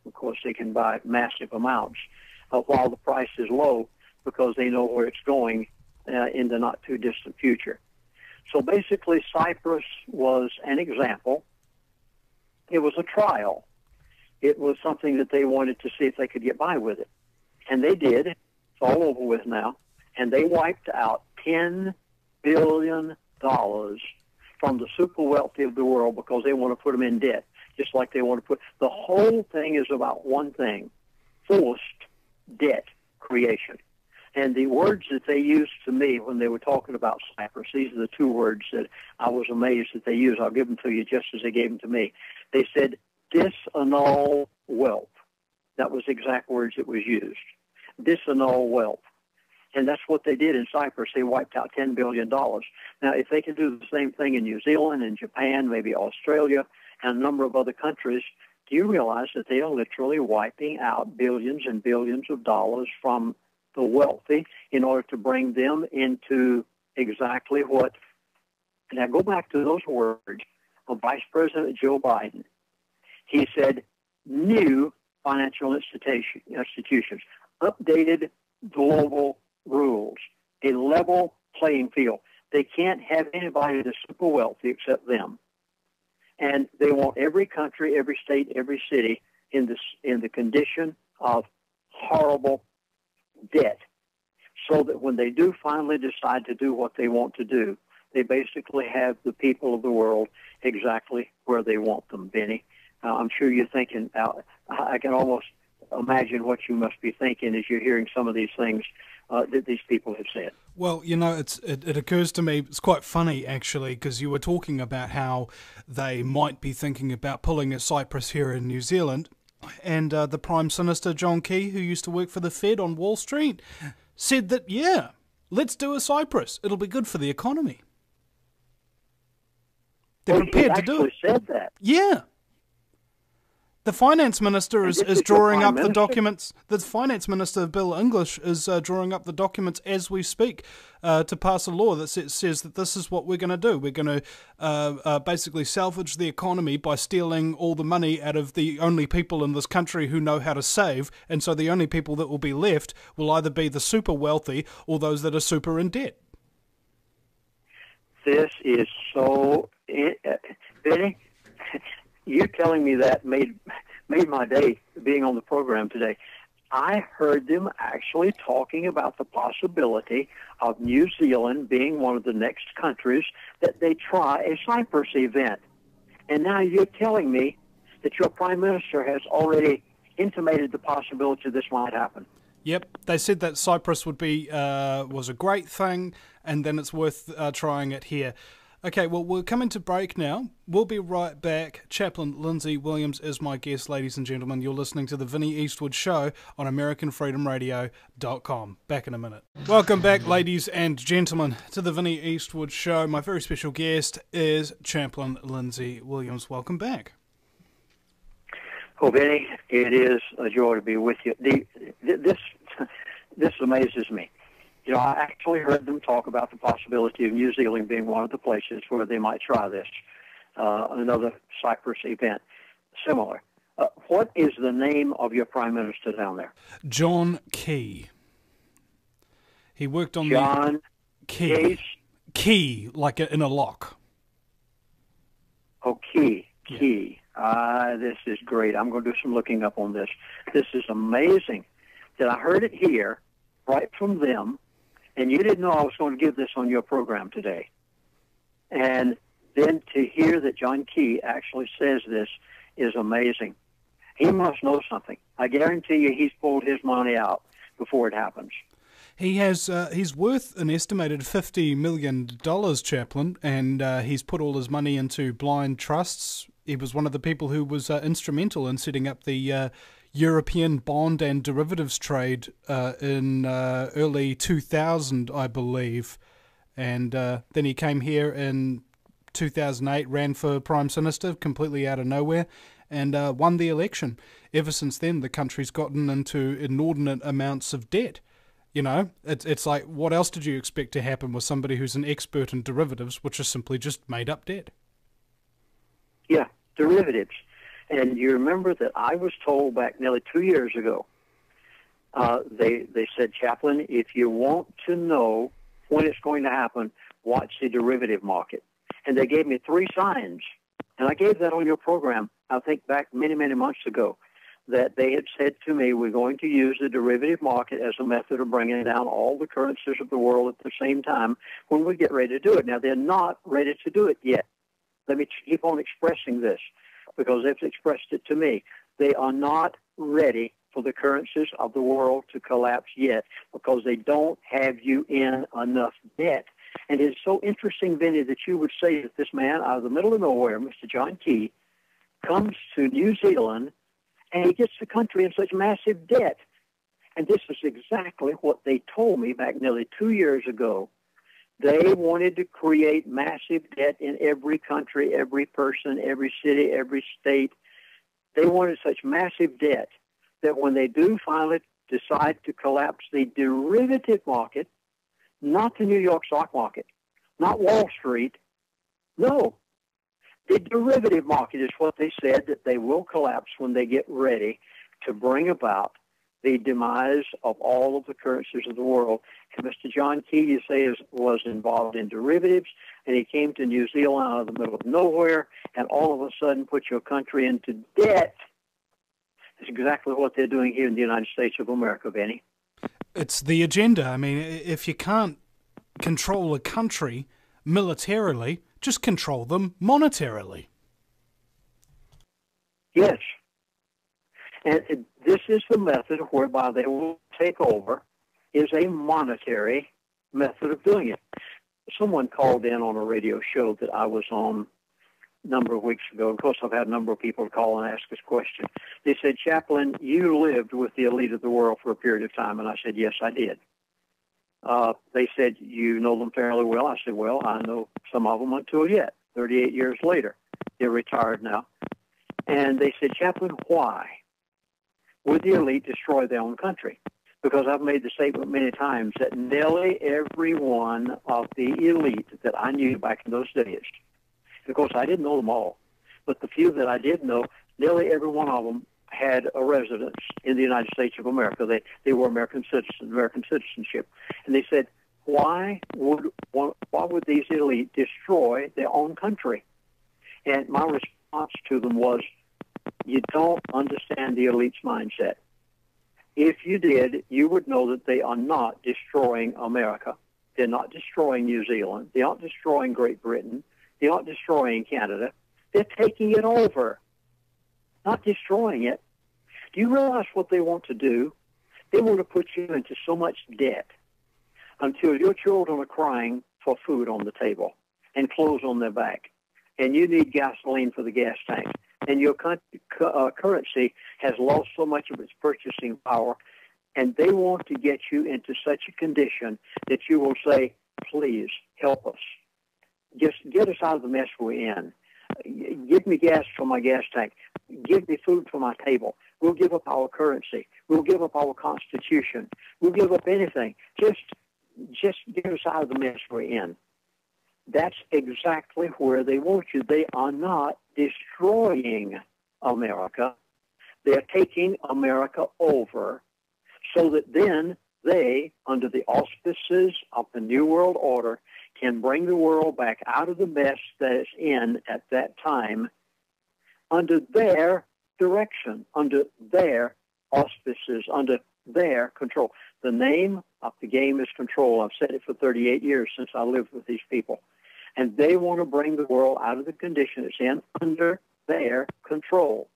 Of course, they can buy massive amounts while the price is low because they know where it's going in the not-too-distant future. So basically, Cyprus was an example. It was a trial. It was something that they wanted to see if they could get by with it. And they did. It's all over with now. And they wiped out $10 billion from the super wealthy of the world because they want to put them in debt, just like they want to put. The whole thing is about one thing: forced debt creation. And the words that they used to me when they were talking about Cyprus, these are the two words that I was amazed that they used. I'll give them to you just as they gave them to me. They said, disannul wealth. That was the exact words that was used. Disannul wealth. And that's what they did in Cyprus. They wiped out $10 billion. Now, if they can do the same thing in New Zealand and Japan, maybe Australia, and a number of other countries, do you realize that they are literally wiping out billions and billions of dollars from the wealthy in order to bring them into exactly what? Now, go back to those words of Vice President Joe Biden. He said, new financial institutions, updated global rules, a level playing field. They can't have anybody that's super wealthy except them. And they want every country, every state, every city in the condition of horrible debt, so that when they do finally decide to do what they want to do, they basically have the people of the world exactly where they want them, Benny. I'm sure you're thinking, I can almost imagine what you must be thinking as you're hearing some of these things that these people have said. Well, you know, it occurs to me, it's quite funny, actually, because you were talking about how they might be thinking about pulling a Cyprus here in New Zealand, and the Prime Minister, John Key, who used to work for the Fed on Wall Street, said that, yeah, let's do a Cyprus. It'll be good for the economy. They're prepared to do it. He actually said that. Yeah. The finance minister is drawing up the documents. The finance minister, Bill English, is drawing up the documents as we speak to pass a law that says that this is what we're going to do. We're going to basically salvage the economy by stealing all the money out of the only people in this country who know how to save. And so the only people that will be left will either be the super wealthy or those that are super in debt. This is so... Benny, you telling me that made my day being on the program today. I heard them actually talking about the possibility of New Zealand being one of the next countries that they try a Cyprus event. And now you're telling me that your Prime Minister has already intimated the possibility this might happen. Yep, they said that Cyprus would be was a great thing, and then it's worth trying it here. Okay, well, we're coming to break now. We'll be right back. Chaplain Lindsey Williams is my guest, ladies and gentlemen. You're listening to the Vinnie Eastwood Show on AmericanFreedomRadio.com. Back in a minute. Welcome back, ladies and gentlemen, to the Vinnie Eastwood Show. My very special guest is Chaplain Lindsey Williams. Welcome back. Oh, Benny, it is a joy to be with you. This amazes me. You know, I actually heard them talk about the possibility of New Zealand being one of the places where they might try this, another Cyprus event, similar. What is the name of your Prime Minister down there? John Key. He worked on John Key. Key, like in a lock. Oh, Key. Yeah. Key. This is great. I'm going to do some looking up on this. This is amazing that I heard it here right from them. And you didn't know I was going to give this on your program today. And then to hear that John Key actually says this is amazing. He must know something. I guarantee you he's pulled his money out before it happens. He's worth an estimated $50 million, Chaplin, and he's put all his money into blind trusts. He was one of the people who was instrumental in setting up the European bond and derivatives trade in early 2000, I believe. And then he came here in 2008, ran for Prime Minister completely out of nowhere, and won the election. Ever since then, the country's gotten into inordinate amounts of debt. You know, it's like, what else did you expect to happen with somebody who's an expert in derivatives, which is simply just made up debt? Yeah, derivatives. And you remember that I was told back nearly 2 years ago, they said, Chaplain, if you want to know when it's going to happen, watch the derivative market. And they gave me 3 signs. And I gave that on your program, I think back many, many months ago, that they had said to me, we're going to use the derivative market as a method of bringing down all the currencies of the world at the same time when we get ready to do it. Now, they're not ready to do it yet. Let me keep on expressing this, because they've expressed it to me. They are not ready for the currencies of the world to collapse yet, because they don't have you in enough debt. And it's so interesting, Vinny, that you would say that this man out of the middle of nowhere, Mr. John Key, comes to New Zealand and he gets the country in such massive debt. And this is exactly what they told me back nearly 2 years ago. They wanted to create massive debt in every country, every person, every city, every state. They wanted such massive debt that when they do finally decide to collapse the derivative market, not the New York stock market, not Wall Street, no, the derivative market is what they said that they will collapse when they get ready to bring about the demise of all of the currencies of the world. And Mr. John Key, you say, was involved in derivatives, and he came to New Zealand out of the middle of nowhere, and all of a sudden put your country into debt. That's exactly what they're doing here in the United States of America, Benny. It's the agenda. I mean, if you can't control a country militarily, just control them monetarily. Yes. And this is the method whereby they will take over, is a monetary method of doing it. Someone called in on a radio show that I was on a number of weeks ago. Of course, I've had a number of people call and ask this question. They said, Chaplain, you lived with the elite of the world for a period of time. And I said, yes, I did. They said, you know them fairly well. I said, well, I know some of them until yet, 38 years later. They're retired now. And they said, Chaplain, why would the elite destroy their own country? Because I've made the statement many times that nearly every one of the elite that I knew back in those days, of course, I didn't know them all, but the few that I did know, nearly every one of them had a residence in the United States of America. They were American citizens, American citizenship. And they said, why would these elite destroy their own country? And my response to them was, you don't understand the elite's mindset. If you did, you would know that they are not destroying America. They're not destroying New Zealand. They aren't destroying Great Britain. They aren't destroying Canada. They're taking it over, not destroying it. Do you realize what they want to do? They want to put you into so much debt until your children are crying for food on the table and clothes on their back, and you need gasoline for the gas tank, and your currency has lost so much of its purchasing power, and they want to get you into such a condition that you will say, please help us. Just get us out of the mess we're in. Give me gas for my gas tank. Give me food for my table. We'll give up our currency. We'll give up our Constitution. We'll give up anything. Just get us out of the mess we're in. That's exactly where they want you. They are not destroying America. They're taking America over so that then they, under the auspices of the New World Order, can bring the world back out of the mess that it's in at that time under their direction, under their auspices, under their control. The name of the game is control. I've said it for 38 years since I lived with these people. And they want to bring the world out of the condition it's in under their control.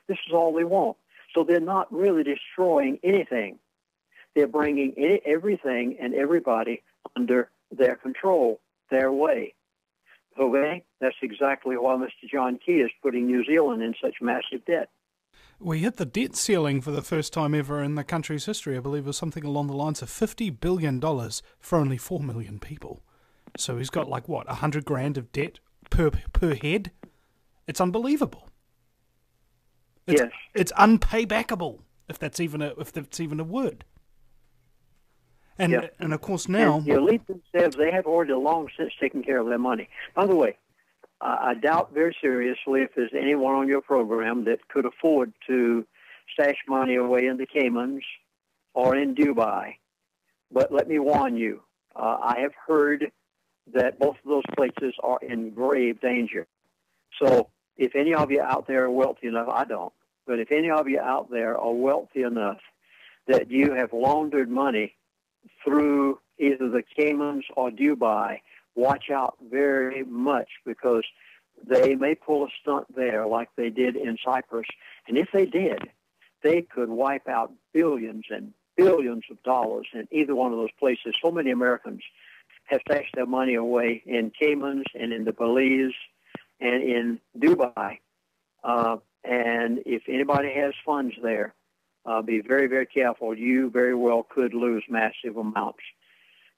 This is all they want. So they're not really destroying anything. They're bringing everything and everybody under their control, their way. Okay? That's exactly why Mr. John Key is putting New Zealand in such massive debt. We hit the debt ceiling for the first time ever in the country's history. I believe it was something along the lines of $50 billion for only 4 million people. So he's got like, what, 100 grand of debt per head? It's unbelievable. Yes. It's unpaybackable, if that's even a word. And Yeah. and of course now... And the elite themselves, they have already long since taken care of their money. By the way, I doubt very seriously if there's anyone on your program that could afford to stash money away in the Caymans or in Dubai. But let me warn you, I have heard that both of those places are in grave danger. So if any of you out there are wealthy enough, I don't, but if any of you out there are wealthy enough that you have laundered money through either the Caymans or Dubai, watch out very much, because they may pull a stunt there like they did in Cyprus. And if they did, they could wipe out billions and billions of dollars in either one of those places. So many Americans have stashed their money away in Caymans and in the Belize and in Dubai. And if anybody has funds there, be very, very careful. You very well could lose massive amounts,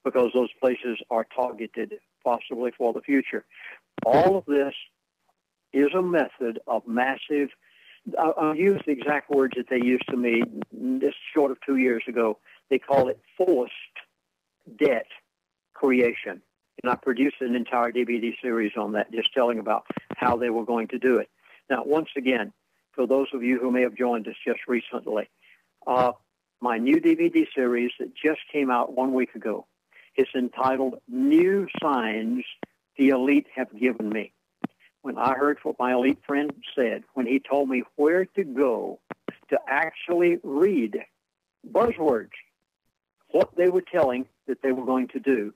because those places are targeted possibly for the future. All of this is a method of massive, I'll use the exact words that they used to me just short of 2 years ago. They call it forced debt creation. And I produced an entire DVD series on that, just telling about how they were going to do it. Now, once again, for those of you who may have joined us just recently, my new DVD series that just came out 1 week ago is entitled New Signs the Elite Have Given Me. When I heard what my elite friend said, when he told me where to go to actually read buzzwords, what they were telling that they were going to do,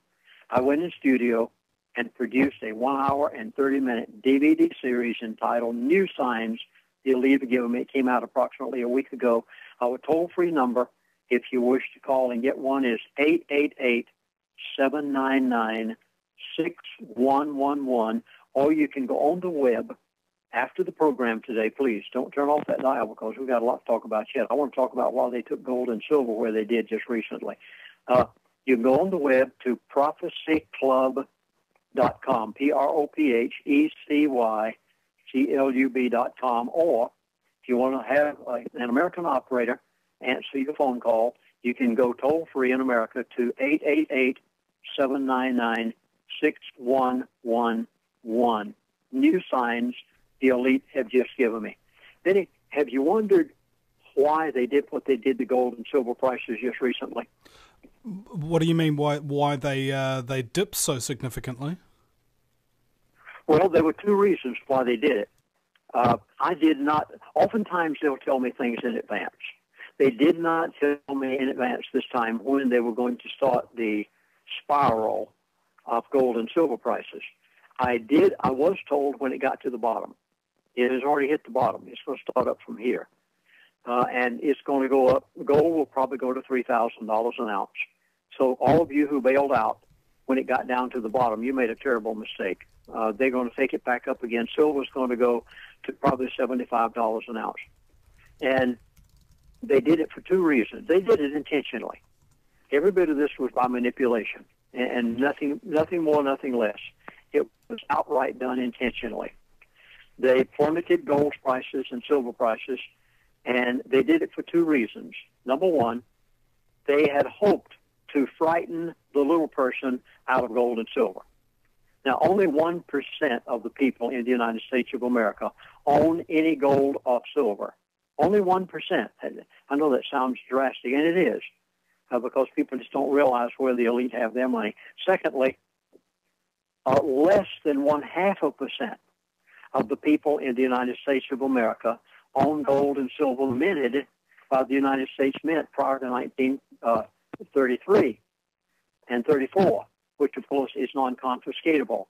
I went in studio and produced a 1 hour and 30-minute DVD series entitled New Signs the Elite Have Given Me. It came out approximately a week ago. Our toll-free number, if you wish to call and get one, is 888-799-6111, or you can go on the web after the program today. Please don't turn off that dial, because we've got a lot to talk about yet. I want to talk about why they took gold and silver where they did just recently. You can go on the web to prophecyclub.com, prophecyclub.com, or if you want to have an American operator answer your phone call, you can go toll-free in America to 888-799-6111. New signs the elite have just given me. Then, have you wondered why they did what they did to gold and silver prices just recently? What do you mean? Why they dipped so significantly? Well, there were two reasons why they did it. I did not. Oftentimes, they'll tell me things in advance. They did not tell me in advance this time when they were going to start the spiral of gold and silver prices. I was told when it got to the bottom. It has already hit the bottom. It's going to start up from here. And it's going to go up. Gold will probably go to $3,000 an ounce. So all of you who bailed out when it got down to the bottom, you made a terrible mistake. They're going to take it back up again. Silver's going to go to probably $75 an ounce. And they did it for two reasons. They did it intentionally. Every bit of this was by manipulation, and nothing more, nothing less. It was outright done intentionally. They plummeted gold prices and silver prices, and they did it for two reasons. Number one, they had hoped to frighten the little person out of gold and silver. Now, only 1% of the people in the United States of America own any gold or silver. Only 1%. I know that sounds drastic, and it is, because people just don't realize where the elite have their money. Secondly, less than 0.5% of the people in the United States of America own gold and silver minted by the United States Mint prior to 1933 and 34, which, of course, is non-confiscatable.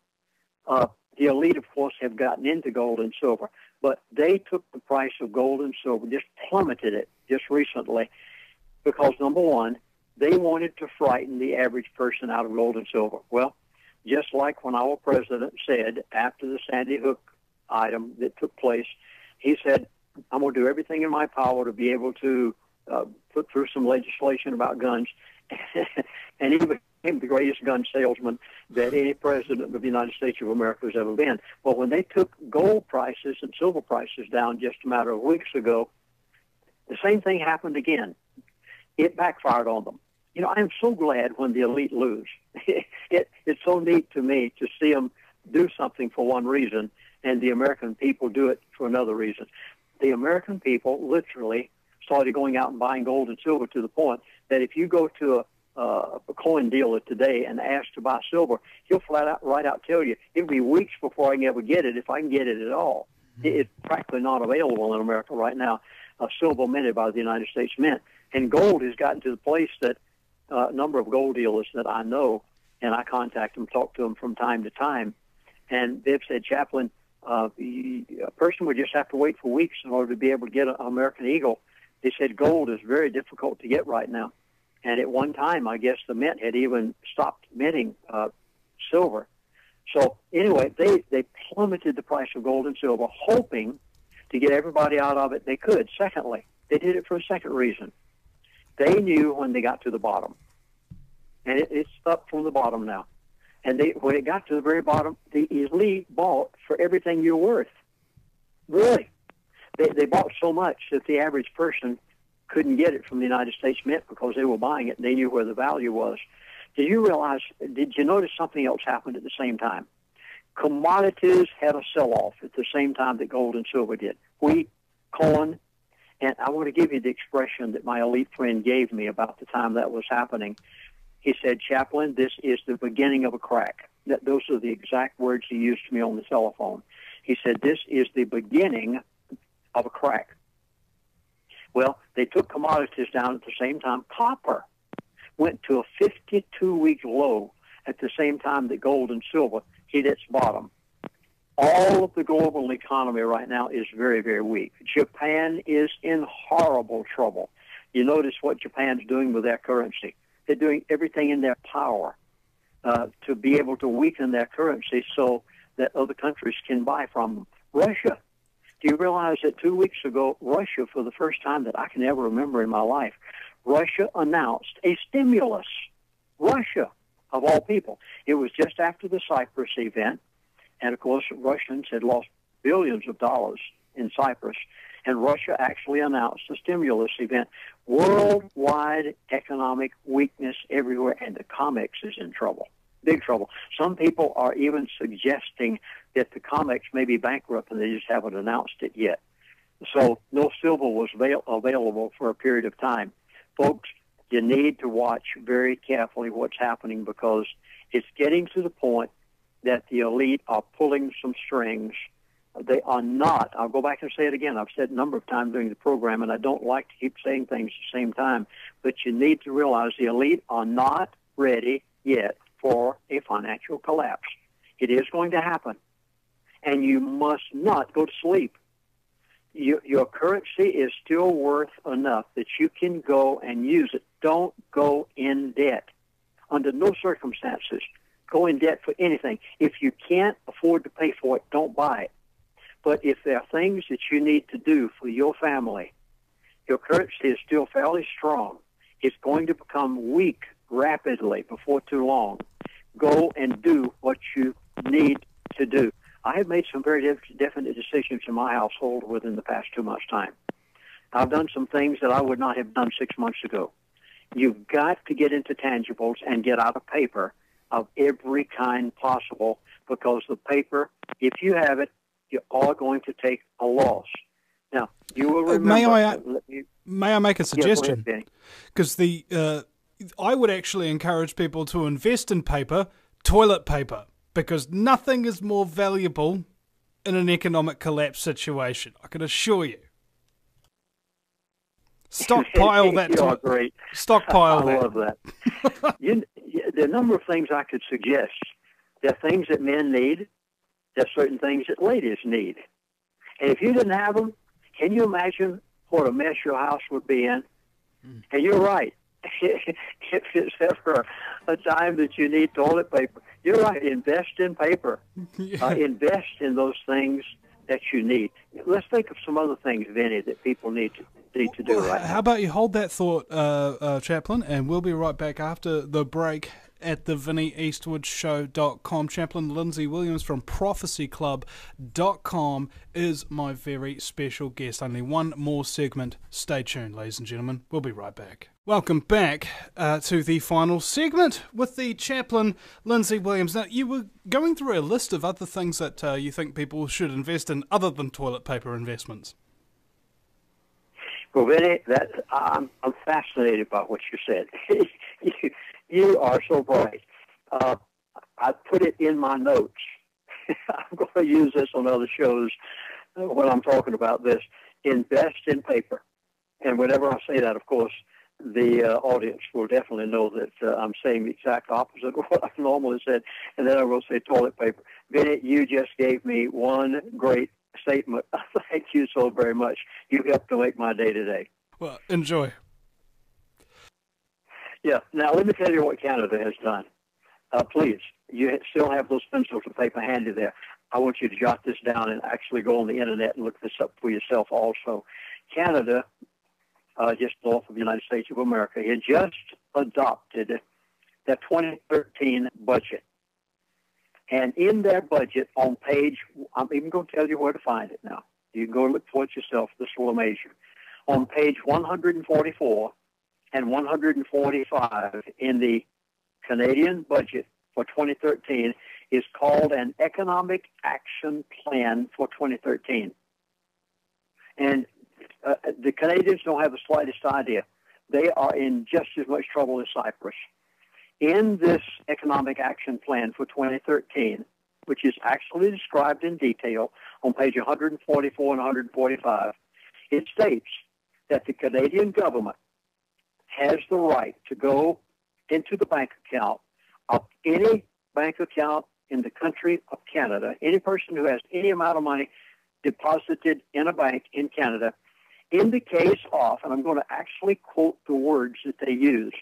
The elite, of course, have gotten into gold and silver, but they took the price of gold and silver, just plummeted it just recently, because, number one, They wanted to frighten the average person out of gold and silver. Well, just like when our president said after the Sandy Hook item that took place, he said, I'm going to do everything in my power to be able to put through some legislation about guns. And he became the greatest gun salesman that any president of the United States of America has ever been. Well, when they took gold prices and silver prices down just a matter of weeks ago, the same thing happened again. It backfired on them. You know, I'm so glad when the elite lose. It's so neat to me to see them do something for one reason and the American people do it for another reason. The American people literally started going out and buying gold and silver to the point that if you go to a coin dealer today and ask to buy silver, he'll right out tell you it'll be weeks before I can ever get it, if I can get it at all. It's practically not available in America right now, silver minted by the United States Mint. And gold has gotten to the place that a number of gold dealers that I know, and I contact them, talk to them from time to time, and they've said, Chaplain, a person would just have to wait for weeks in order to be able to get an American Eagle. They said gold is very difficult to get right now. And at one time, I guess the mint had even stopped minting silver. So anyway, they plummeted the price of gold and silver, hoping to get everybody out of it they could. Secondly, they did it for a second reason. They knew when they got to the bottom. And it's up from the bottom now. And when it got to the very bottom, the elite bought for everything you're worth. Really. They bought so much that the average person couldn't get it from the United States Mint because they were buying it and they knew where the value was. Did you notice something else happened at the same time? Commodities had a sell-off at the same time that gold and silver did. Wheat, corn, and I want to give you the expression that my elite friend gave me about the time that was happening. He said, Chaplain, this is the beginning of a crack. Those are the exact words he used to me on the telephone. He said, this is the beginning of a crack. Well, they took commodities down at the same time. Copper went to a 52-week low at the same time that gold and silver hit its bottom. All of the global economy right now is very, very weak. Japan is in horrible trouble. You notice what Japan's doing with their currency. They're doing everything in their power to be able to weaken their currency so that other countries can buy from them. Russia. Do you realize that 2 weeks ago, Russia, for the first time that I can ever remember in my life, Russia announced a stimulus. Russia, of all people. It was just after the Cyprus event. And, of course, Russians had lost billions of dollars in Cyprus. And Russia actually announced a stimulus event. Worldwide economic weakness everywhere, and the COMEX is in trouble, big trouble. Some people are even suggesting that the COMEX may be bankrupt and they just haven't announced it yet. So no silver was available for a period of time. Folks, you need to watch very carefully what's happening because it's getting to the point that the elite are pulling some strings. They are not. I'll go back and say it again. I've said a number of times during the program, and I don't like to keep saying things at the same time, but you need to realize the elite are not ready yet for a financial collapse. It is going to happen, and you must not go to sleep. Your currency is still worth enough that you can go and use it. Don't go in debt. Under no circumstances, go in debt for anything. If you can't afford to pay for it, don't buy it. But if there are things that you need to do for your family, your currency is still fairly strong. It's going to become weak rapidly before too long. Go and do what you need to do. I have made some very definite decisions in my household within the past 2 months' time. I've done some things that I would not have done 6 months ago. You've got to get into tangibles and get out of paper of every kind possible because the paper, if you have it, you are going to take a loss. Now, you will remember... May I make a suggestion? Because I would actually encourage people to invest in paper, toilet paper, because nothing is more valuable in an economic collapse situation. I can assure you. Stockpile that. You are great. Stockpile that. I love that. There are a number of things I could suggest. There are things that men need. There are certain things that ladies need. And if you didn't have them, can you imagine what a mess your house would be in? And you're right. if it's ever a time that you need toilet paper, you're right. Invest in paper. Yeah. Invest in those things that you need. Let's think of some other things, Vinny, that people need to do right now. How about you hold that thought, Chaplain, and we'll be right back after the break at the VinnyEastwoodShow.com. Chaplain Lindsey Williams from ProphecyClub.com is my very special guest. Only one more segment. Stay tuned, ladies and gentlemen. We'll be right back. Welcome back to the final segment with the Chaplain Lindsey Williams. Now, you were going through a list of other things that you think people should invest in other than toilet paper investments. Well, Vinny, I'm fascinated by what you said. You are so bright. I put it in my notes. I'm going to use this on other shows when I'm talking about this. Invest in paper. And whenever I say that, of course, the audience will definitely know that I'm saying the exact opposite of what I normally said. And then I will say toilet paper. Vinny, you just gave me one great statement. Thank you so very much. You helped to make my day today. Well, enjoy. Yeah. Now, let me tell you what Canada has done. Please, you still have those pencils and paper handy there. I want you to jot this down and actually go on the internet and look this up for yourself also. Canada, just north of the United States of America, had just adopted the 2013 budget. And in their budget on page, I'm even going to tell you where to find it now. You can go look for it yourself. This will amaze you. On page 144 and 145 in the Canadian budget for 2013 is called an Economic Action Plan for 2013. And the Canadians don't have the slightest idea. They are in just as much trouble as Cyprus. In this Economic Action Plan for 2013, which is actually described in detail on page 144 and 145, it states that the Canadian government has the right to go into the bank account of any bank account in the country of Canada, any person who has any amount of money deposited in a bank in Canada, in the case of, and I'm going to actually quote the words that they use,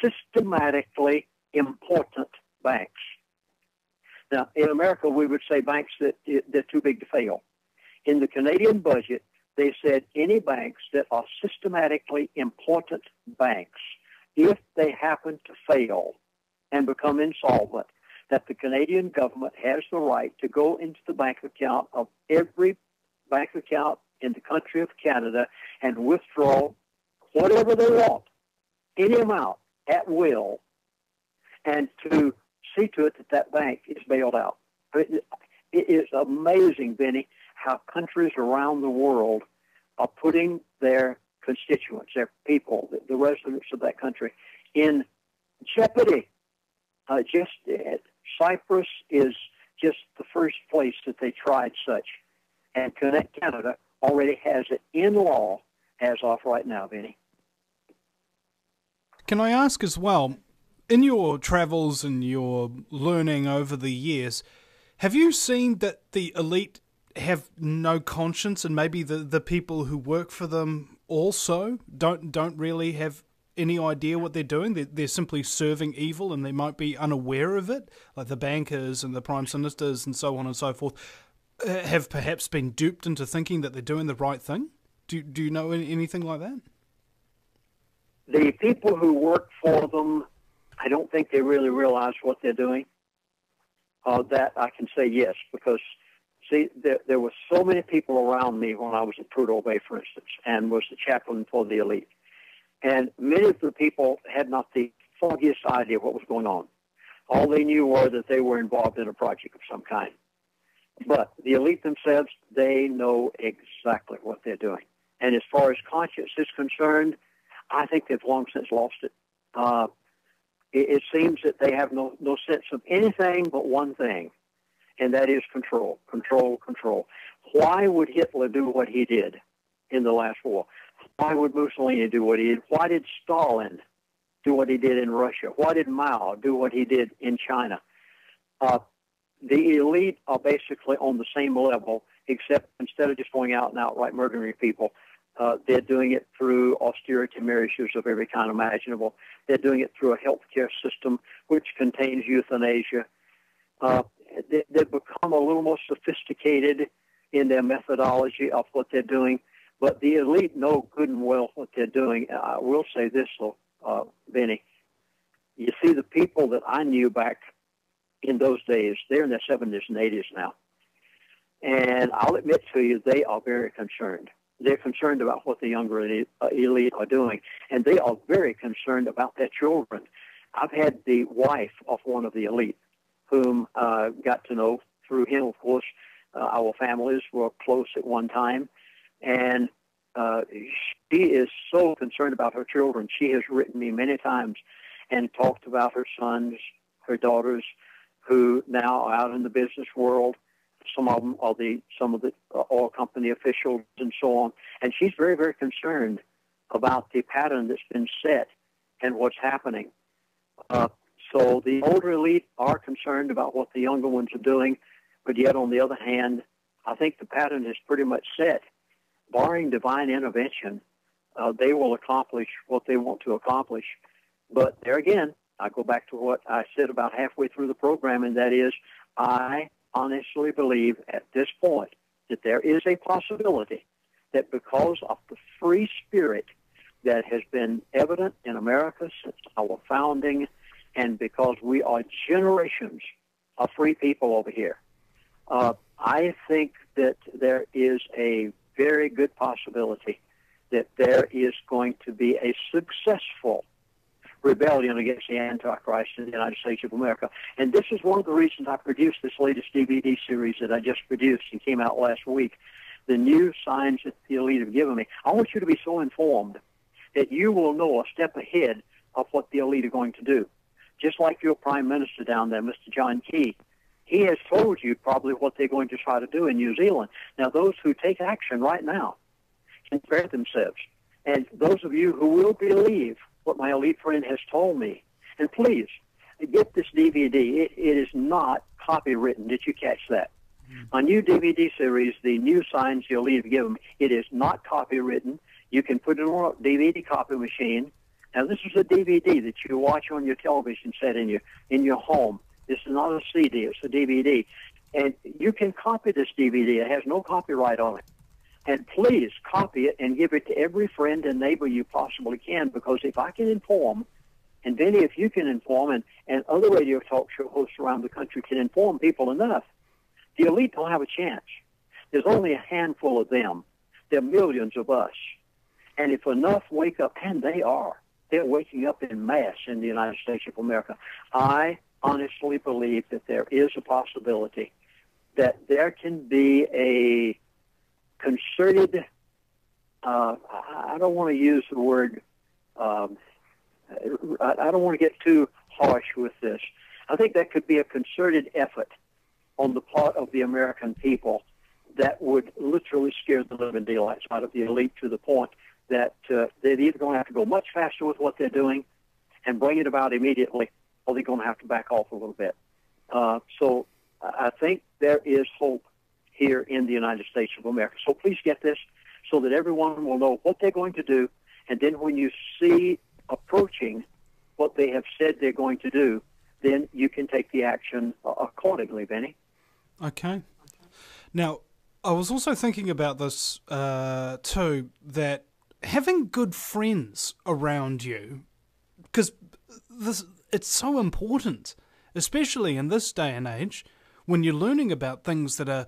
systematically important banks. Now, in America, we would say banks that they're too big to fail. In the Canadian budget, they said any banks that are systematically important banks, if they happen to fail and become insolvent, that the Canadian government has the right to go into the bank account of every bank account in the country of Canada and withdraw whatever they want, any amount, at will, and to see to it that that bank is bailed out. It is amazing, Benny, how countries around the world are putting their constituents, their people, the residents of that country, in jeopardy. Cyprus is just the first place that they tried such, and Canada already has it in law as of right now, Benny. Can I ask as well, in your travels and your learning over the years, have you seen that the elite have no conscience, and maybe the people who work for them also don't really have any idea what they're doing? They're simply serving evil, and they might be unaware of it, like the bankers and the prime ministers and so on and so forth have perhaps been duped into thinking that they're doing the right thing? Do you know anything like that? The people who work for them, I don't think they really realize what they're doing. That I can say yes, because, see, there were so many people around me when I was at Prudhoe Bay, for instance, and was the chaplain for the elite. And many of the people had not the foggiest idea what was going on. All they knew were that they were involved in a project of some kind. But the elite themselves, they know exactly what they're doing. And as far as conscience is concerned, I think they've long since lost it. It seems that they have no sense of anything but one thing, and that is control, control, control. Why would Hitler do what he did in the last war? Why would Mussolini do what he did? Why did Stalin do what he did in Russia? Why did Mao do what he did in China? The elite are basically on the same level, except instead of just going out and outright murdering people, They're doing it through austerity measures of every kind imaginable. They're doing it through a healthcare system which contains euthanasia. They've become a little more sophisticated in their methodology of what they're doing, but the elite know good and well what they're doing. I will say this, though, Benny. You see, the people that I knew back in those days, they're in their 70s and 80s now. And I'll admit to you, they are very concerned. They're concerned about what the younger elite are doing, and they are very concerned about their children. I've had the wife of one of the elite, whom got to know through him, of course. Our families were close at one time, and she is so concerned about her children. She has written me many times and talked about her sons, her daughters, who now are out in the business world. Some of them are some of the oil company officials and so on. And she's very, very concerned about the pattern that's been set and what's happening. So the older elite are concerned about what the younger ones are doing, but yet on the other hand, I think the pattern is pretty much set. Barring divine intervention, they will accomplish what they want to accomplish. But there again, I go back to what I said about halfway through the program, and that is I honestly believe at this point that there is a possibility that because of the free spirit that has been evident in America since our founding, and because we are generations of free people over here, I think that there is a very good possibility that there is going to be a successful rebellion against the Antichrist in the United States of America. And this is one of the reasons I produced this latest DVD series that I just produced and came out last week, The New Signs That the Elite Have Given Me. I want you to be so informed that you will know a step ahead of what the elite are going to do. Just like your prime minister down there, Mr. John Key. He has told you probably what they're going to try to do in New Zealand. Now, those who take action right now can prepare themselves. And those of you who will believe what my elite friend has told me, and please, get this DVD. It is not copywritten. Did you catch that? My new DVD series, The New Signs the Elite Have Given Me, it is not copywritten. You can put it on a DVD copy machine. Now, this is a DVD that you watch on your television set in your home. This is not a CD. It's a DVD. And you can copy this DVD. It has no copyright on it. And please copy it and give it to every friend and neighbor you possibly can, because if I can inform, and Benny, if you can inform, and other radio talk show hosts around the country can inform people enough, the elite don't have a chance. There's only a handful of them. There are millions of us. And if enough wake up, and they're waking up in mass in the United States of America, I honestly believe that there is a possibility that there can be a concerted, I don't want to use the word, I don't want to get too harsh with this. I think that could be a concerted effort on the part of the American people that would literally scare the living daylights out of the elite to the point that they're either going to have to go much faster with what they're doing and bring it about immediately, or they're going to have to back off a little bit. So I think there is hope here in the United States of America. So please get this so that everyone will know what they're going to do, and then when you see approaching what they have said they're going to do, then you can take the action accordingly, Benny. Okay. Now, I was also thinking about this too, that having good friends around you, because it's so important, especially in this day and age, when you're learning about things that are,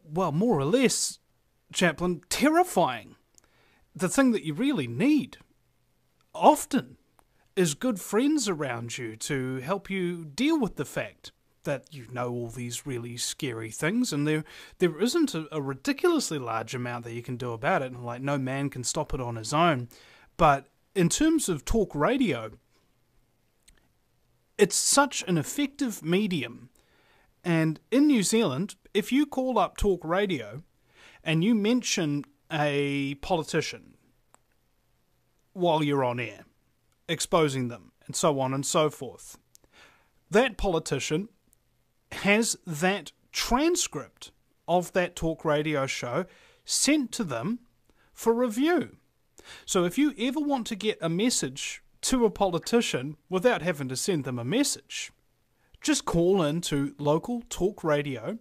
well, more or less, Chaplain, terrifying. The thing that you really need, often, is good friends around you to help you deal with the fact that you know all these really scary things, and there isn't a ridiculously large amount that you can do about it, and like no man can stop it on his own. But in terms of talk radio, it's such an effective medium. And in New Zealand, if you call up talk radio and you mention a politician while you're on air, exposing them, and so on and so forth, that politician has that transcript of that talk radio show sent to them for review. So if you ever want to get a message to a politician without having to send them a message, just call in to local talk radio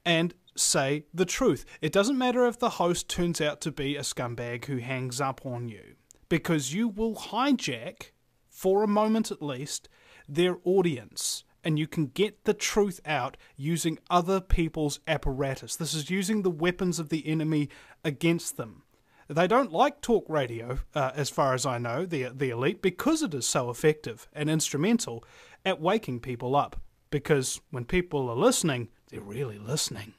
and say the truth. It doesn't matter if the host turns out to be a scumbag who hangs up on you, because you will hijack, for a moment at least, their audience, and you can get the truth out using other people's apparatus. This is using the weapons of the enemy against them. They don't like talk radio, as far as I know, the elite, because it is so effective and instrumental at waking people up. Because when people are listening, they're really listening.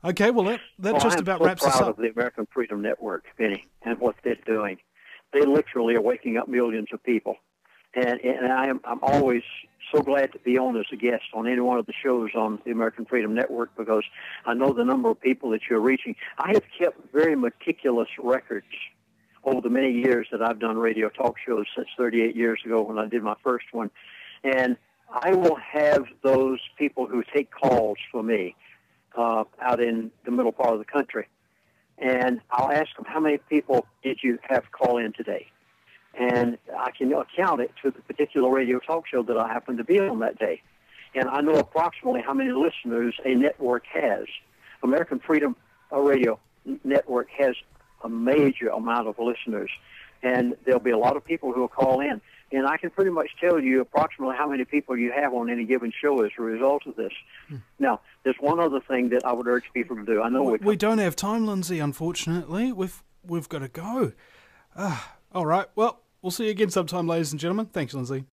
Okay, well, that just about wraps us up. I'm so proud of the American Freedom Network, Vinny, and what they're doing. They literally are waking up millions of people. And I'm always so glad to be on as a guest on any one of the shows on the American Freedom Network, because I know the number of people that you're reaching. I have kept very meticulous records over the many years that I've done radio talk shows, since 38 years ago when I did my first one. And I will have those people who take calls for me out in the middle part of the country. And I'll ask them, how many people did you have call in today? And I can account it to the particular radio talk show that I happen to be on that day. And I know approximately how many listeners a network has. American Freedom Radio Network has a major amount of listeners. And there'll be a lot of people who will call in. And I can pretty much tell you approximately how many people you have on any given show as a result of this. Now, there's one other thing that I would urge people to do. I know we don't have time, Lindsay, unfortunately. We've got to go. All right, well, we'll see you again sometime, ladies and gentlemen. Thanks, Lindsay.